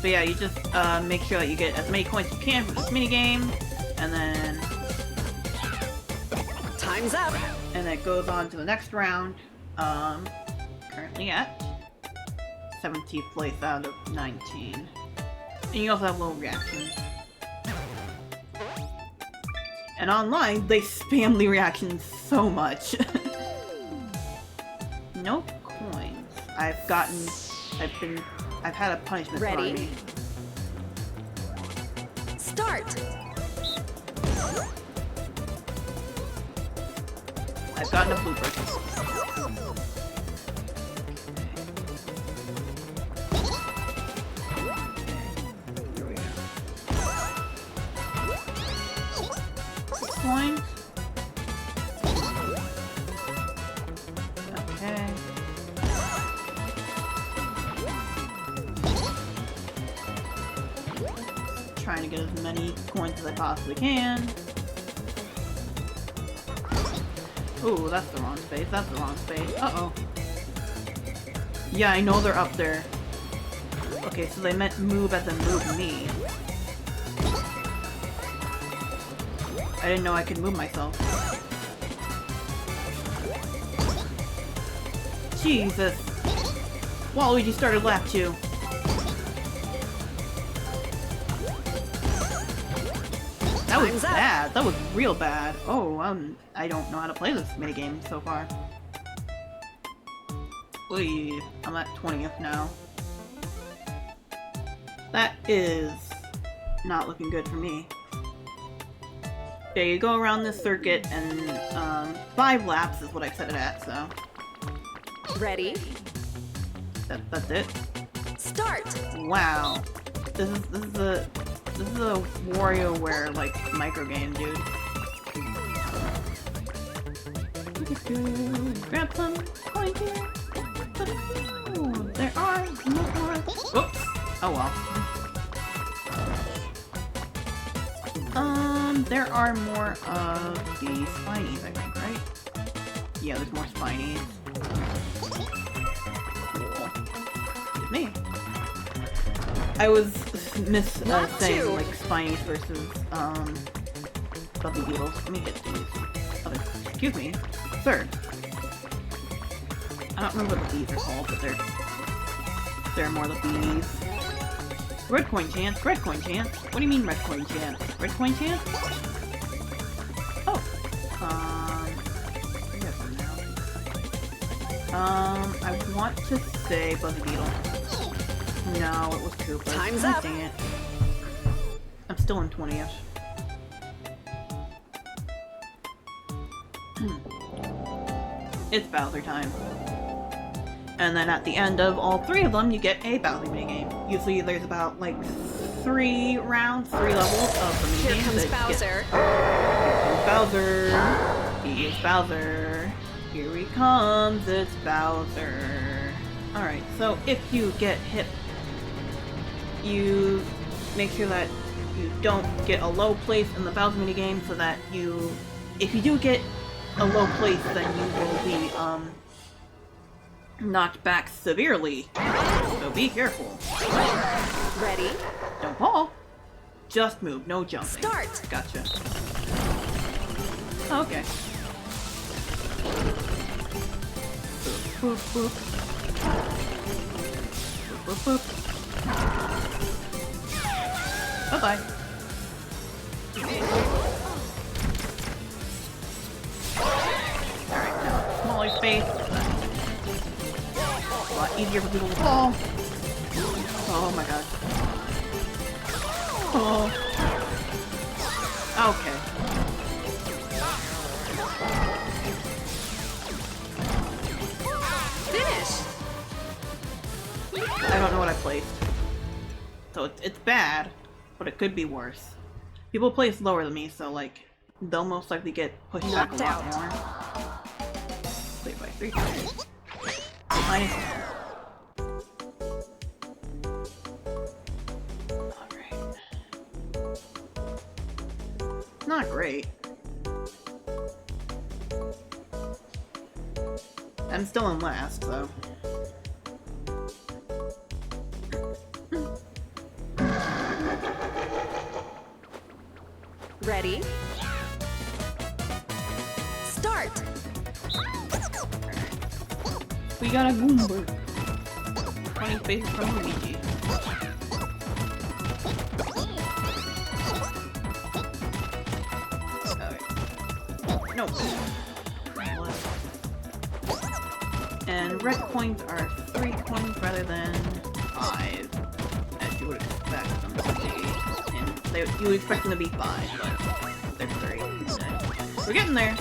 So yeah, you just make sure that you get as many coins as you can for this minigame, and then... Time's up! And then it goes on to the next round. Currently at 17th place out of 19. And you also have little reactions. And online, they spam the reactions so much. No coins. I've had a punishment thrown on me. Start! I've gotten a blooper. Here we go. Coins. Okay. trying to get as many coins as I possibly can. Ooh, that's the wrong space. That's the wrong space. Uh-oh. Yeah, I know they're up there. Okay, so they meant move as in move me. I didn't know I could move myself. Jesus. Waluigi started lap 2. That was bad. That was real bad. Oh, I don't know how to play this minigame so far. Oy, I'm at 20th now. That is not looking good for me. Okay, you go around this circuit and 5 laps is what I set it at, so. Ready? That's it. Start. Wow. This is a WarioWare like micro game, dude. Grab some coins here. Ooh, there are more. Oops. Oh well. There are more of the spinies, I think, right? Yeah, there's more spinies. Cool. Me. I was saying like spinies versus Buffy Beetles. Let me get these. Oh, excuse me, sir. I don't remember what the bees are called, but they're more the bees. Red coin chance, red coin chance. What do you mean red coin chance? Red coin chance? Oh. I want to say Buzzy Beetle. No, it was Koopa. Time's up. Dang it. I'm still in 20th. It's Bowser time. And then at the end of all 3 of them, you get a Bowser minigame. Usually there's about like 3 rounds, 3 levels of the minigame. Here comes Bowser. Here comes Bowser. He is Bowser. Here he comes. It's Bowser. Alright, so if you get hit, you make sure that you don't get a low place in the Bowser minigame so that if you do get a low place, then you will be, knocked back severely. So be careful. Ready? Don't fall. Just move, no jumping. Start. Gotcha. Okay. Boop, boop, boop. Boop, boop, boop. Bye-bye. Alright, now smaller space. A lot easier for people to fall. Oh my god. Oh. Okay. Finish. I don't know what I placed. So it's bad, but it could be worse. People place lower than me, so like, they'll most likely get pushed back a lot more. Play by 3 times. Minus 1. Alright. Not great. I'm still in last, so. Ready? Start. We got a Goomba. 20 spaces from Luigi. Alright. No. And red coins are 3 coins rather than 5, as you would expect them to be. And you would expect them to be 5, but they're 3 instead. We're getting there.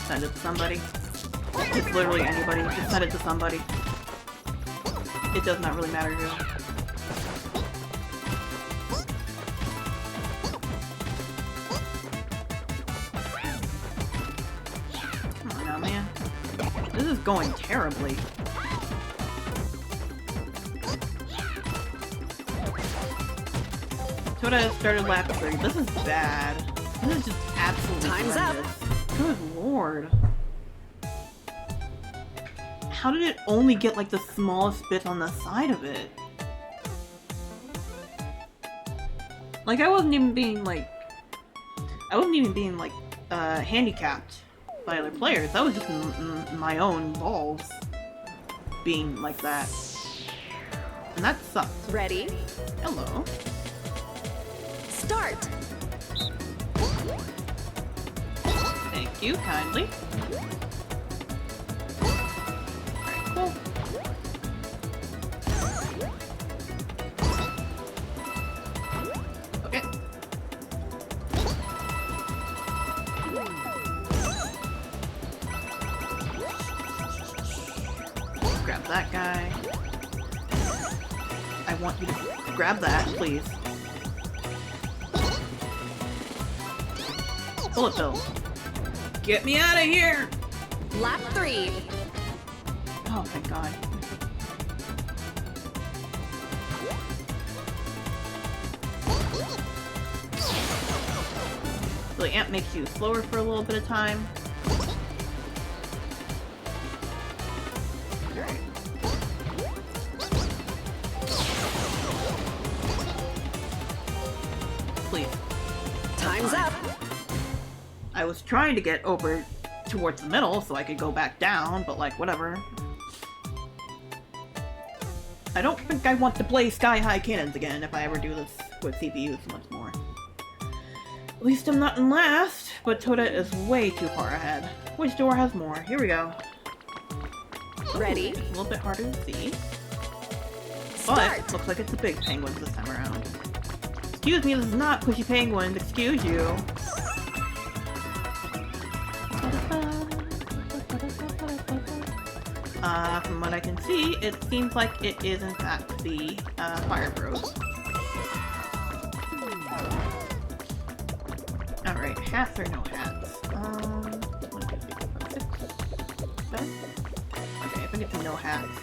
Send it to somebody. It's literally anybody. Just send it to somebody. It does not really matter who. Come on now, man. This is going terribly. Toda started lap 3. This is bad. This is just absolutely Time's up. horrendous. Good lord. How did it only get like the smallest bit on the side of it? Like I wasn't even being like handicapped by other players. That was just my own balls being like that. And that sucks. Ready? Hello. Start. Thank you kindly. Alright, cool. Okay. Grab that guy. I want you to grab that, please. Bullet bill. Get me out of here! Lap 3. Oh, thank God. So the amp makes you slower for a little bit of time. Alright. Please. Time's up. I was trying to get over towards the middle so I could go back down, but like, whatever. I don't think I want to play sky-high cannons again if I ever do this with CPUs once more. At least I'm not in last, but Toda is way too far ahead. Which door has more? Here we go. Ready? It's a little bit harder to see. Start. But looks like it's the big penguins this time around. Excuse me, this is not Pushy Penguins, excuse you. From what I can see, it seems like it is in fact the Fire Bros. Alright, hats or no hats? 1, 2, 3, 4, 5, 6, 7? Okay, I think it's no hats.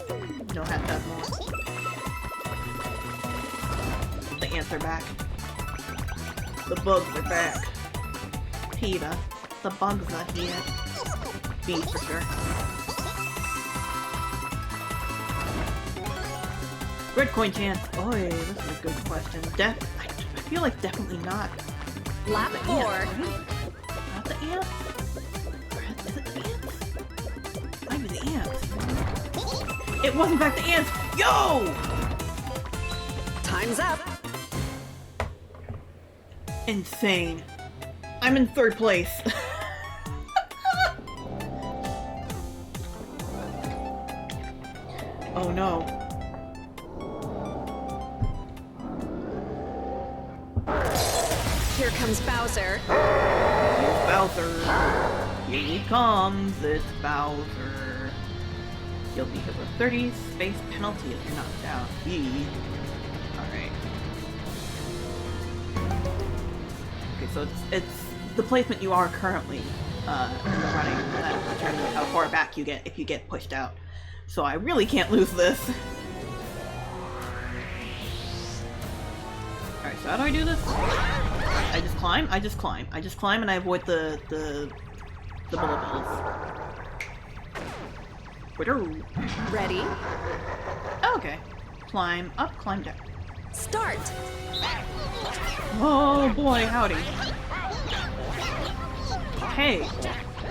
No hat does more. The ants are back. The bugs are back. Peter, the bugs are here. B for sure. Red coin chance. Oh, this is a good question. I feel like definitely not. Lap The 4. ants, right? Not the ants? Or is it the ants? Might be the ants. It wasn't back the ants. Yo! Time's up. Insane. I'm in 3rd place. Oh no. Here comes Bowser. Here's Bowser. Here he comes, it's Bowser. You'll be hit with 30 space penalty if you're knocked out. Yee. Alright. Okay, so it's the placement you are currently in the running that determines how far back you get if you get pushed out. So I really can't lose this. Alright, so how do I do this? I just climb, I just climb, I just climb, and I avoid the bullet bills. Wait-oo. Ready? Oh, okay. Climb up, climb down. Start. Oh boy, howdy. Hey.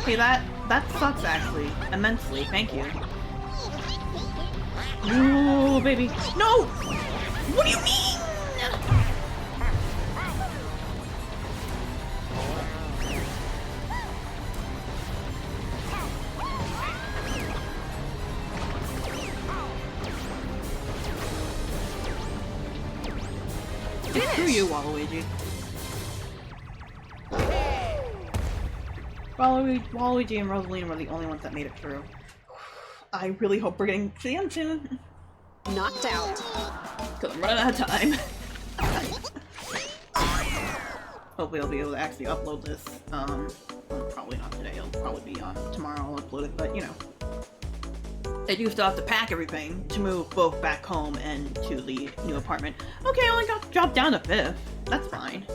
Hey, that sucks actually. Immensely, thank you. Ooh, baby. No! What do you mean? Screw you, Waluigi. Waluigi and Rosalina were the only ones that made it through. I really hope we're getting to the end soon. Knocked out. Because I'm running out of time. Hopefully I'll be able to actually upload this. Probably not today. It'll probably be on tomorrow. I'll upload it, but you know. I do still have to pack everything to move both back home and to the new apartment. Okay, I only got dropped down to 5th. That's fine.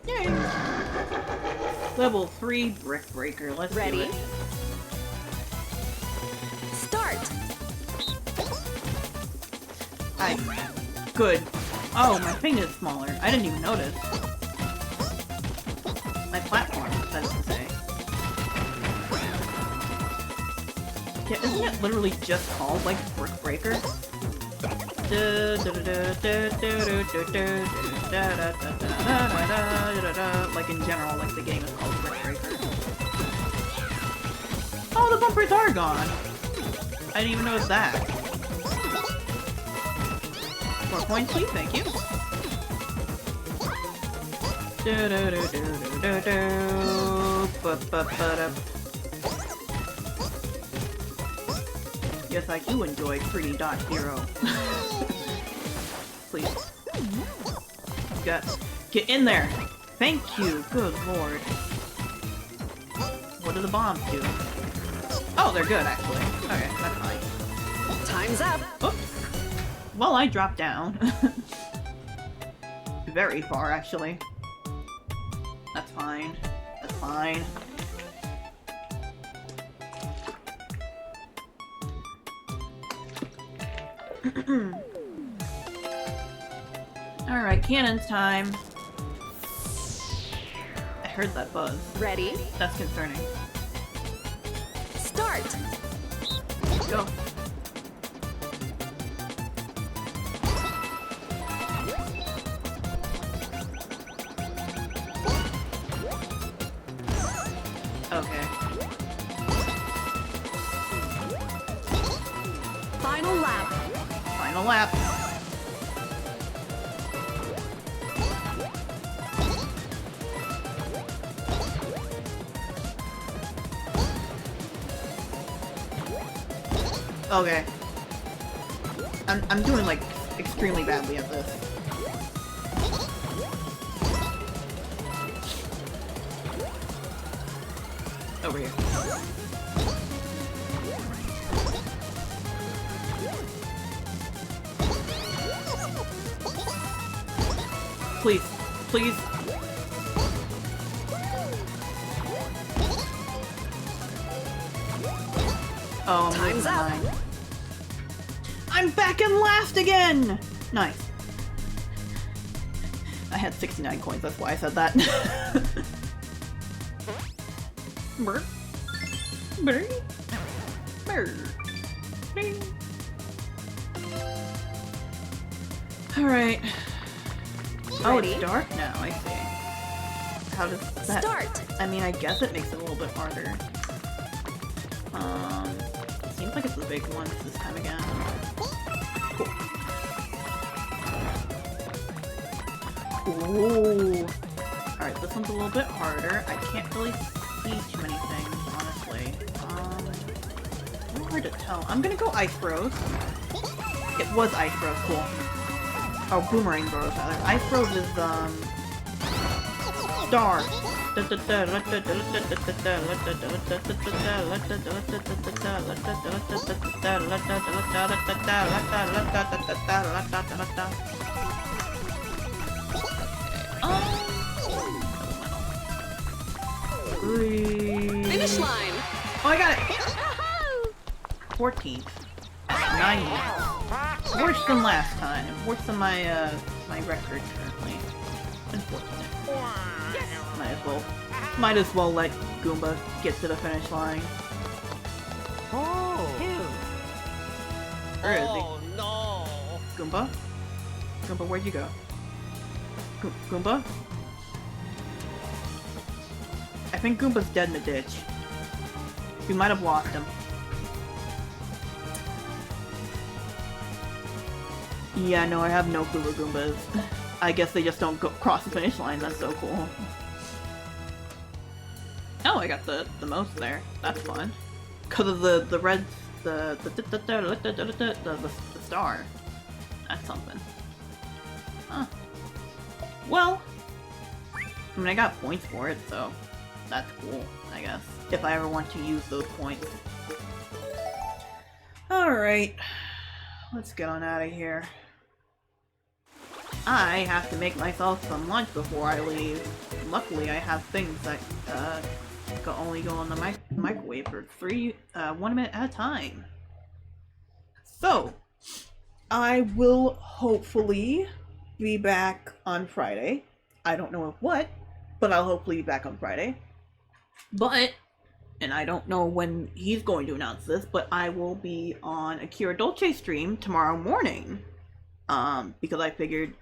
Yay! Level 3 brick breaker. Let's Ready? do it. Start. Good. Oh, my thing is smaller. I didn't even notice. My platform, that is to say. Yeah, isn't it literally just called, like, Brick Breaker? Like, in general, like, the game is called Brick Breaker. Oh, the bumpers are gone! I didn't even notice that. 4 points, please, thank you. Yes, I do enjoy Pretty Dot Hero. Please. Get in there! Thank you, good lord. What do the bombs do? Oh, they're good, actually. Okay, that's fine. Time's up. Oops. Well, I dropped down. Very far, actually. That's fine. That's fine. Alright, cannons time. I heard that buzz. Ready? That's concerning. Start. Go. Okay. Final lap. Final lap. Okay. I'm doing like extremely badly at this. Over here. Please, please. Oh, I'm Time's losing up. mine. I'm back in last again! Nice. I had 69 coins, that's why I said that. Brr. Brr. Brr. Brr. Alright. Oh, Ready? it's dark now, I see. How does that... Start. I mean, I guess it makes it a little bit harder. Seems like it's the big ones this time again. Cool. Ooh. Alright, this one's a little bit harder. I can't really see too many things, honestly. A little hard to tell. I'm gonna go Ice Bros. It was Ice Bros, cool. Oh, Boomerang Bros, rather. Ice Bros is, Star. Finish line. Oh, I got it! 14th. 90. Worse than last time. Worse than my, my record currently. Unfortunate. Might as well let Goomba get to the finish line. Oh! Where is he? Oh no! Goomba? Goomba, where'd you go? Goomba? I think Goomba's dead in the ditch. We might have lost him. Yeah, no, I have no clue where Goomba is. I guess they just don't go cross the finish line, that's so cool. Oh, I got the most there. That's fun. Cause of the red, the star. That's something. Huh. Well, I mean, I got points for it, so that's cool, I guess. If I ever want to use those points. Alright. Let's get on out of here. I have to make myself some lunch before I leave. Luckily, I have things that can only go in the microwave for 1 minute at a time. So, I will hopefully be back on Friday. I don't know what, but I'll hopefully be back on Friday. But, and I don't know when he's going to announce this, but I will be on Akira Dolce stream tomorrow morning. Because I figured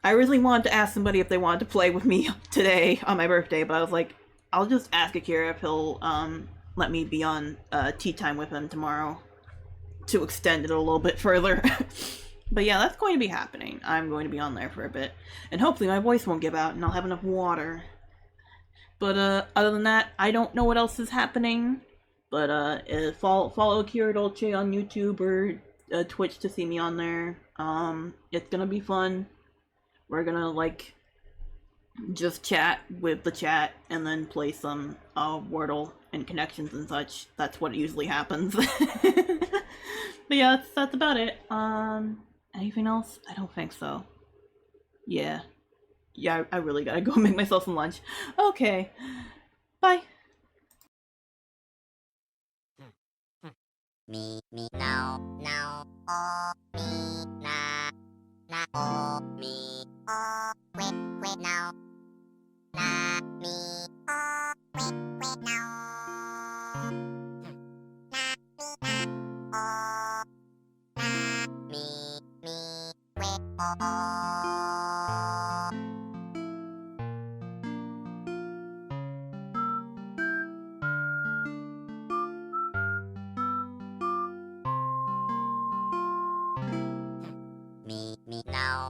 I originally wanted to ask somebody if they wanted to play with me today on my birthday, but I was like, I'll just ask Akira if he'll let me be on tea time with him tomorrow to extend it a little bit further. But yeah, that's going to be happening. I'm going to be on there for a bit, and hopefully my voice won't give out and I'll have enough water. But other than that, I don't know what else is happening. But follow Akira Dolce on YouTube or Twitch to see me on there. It's gonna be fun. We're gonna like just chat with the chat and then play some Wordle and connections and such. That's what usually happens. But yeah, that's about it. Anything else? I don't think so. Yeah, I really gotta go make myself some lunch. Okay, bye. Me, now, oh, me, na, oh, me, oh, quit now. Na, me, oh, quit now. Na, me, quit, oh. Me, now,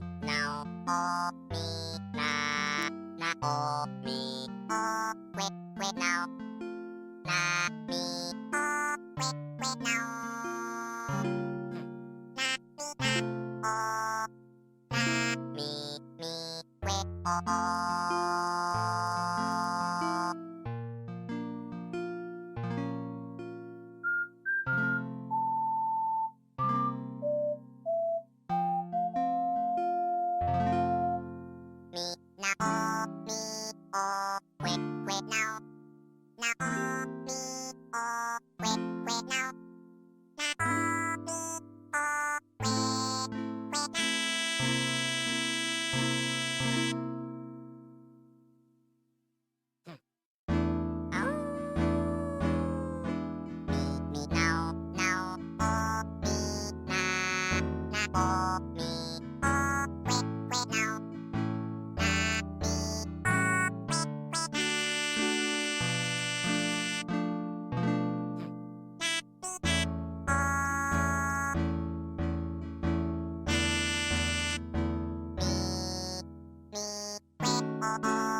oh, me, na, oh, me, oh, quit now. Na, me, oh, quit now. Na, me, quit, oh. Me, now, oh, me, oh, quit now. Now, oh, me, oh, quit now. Now, oh, me, oh, quit now. Me, now, oh, me, oh, me, oh, quit now. Me, quit, oh.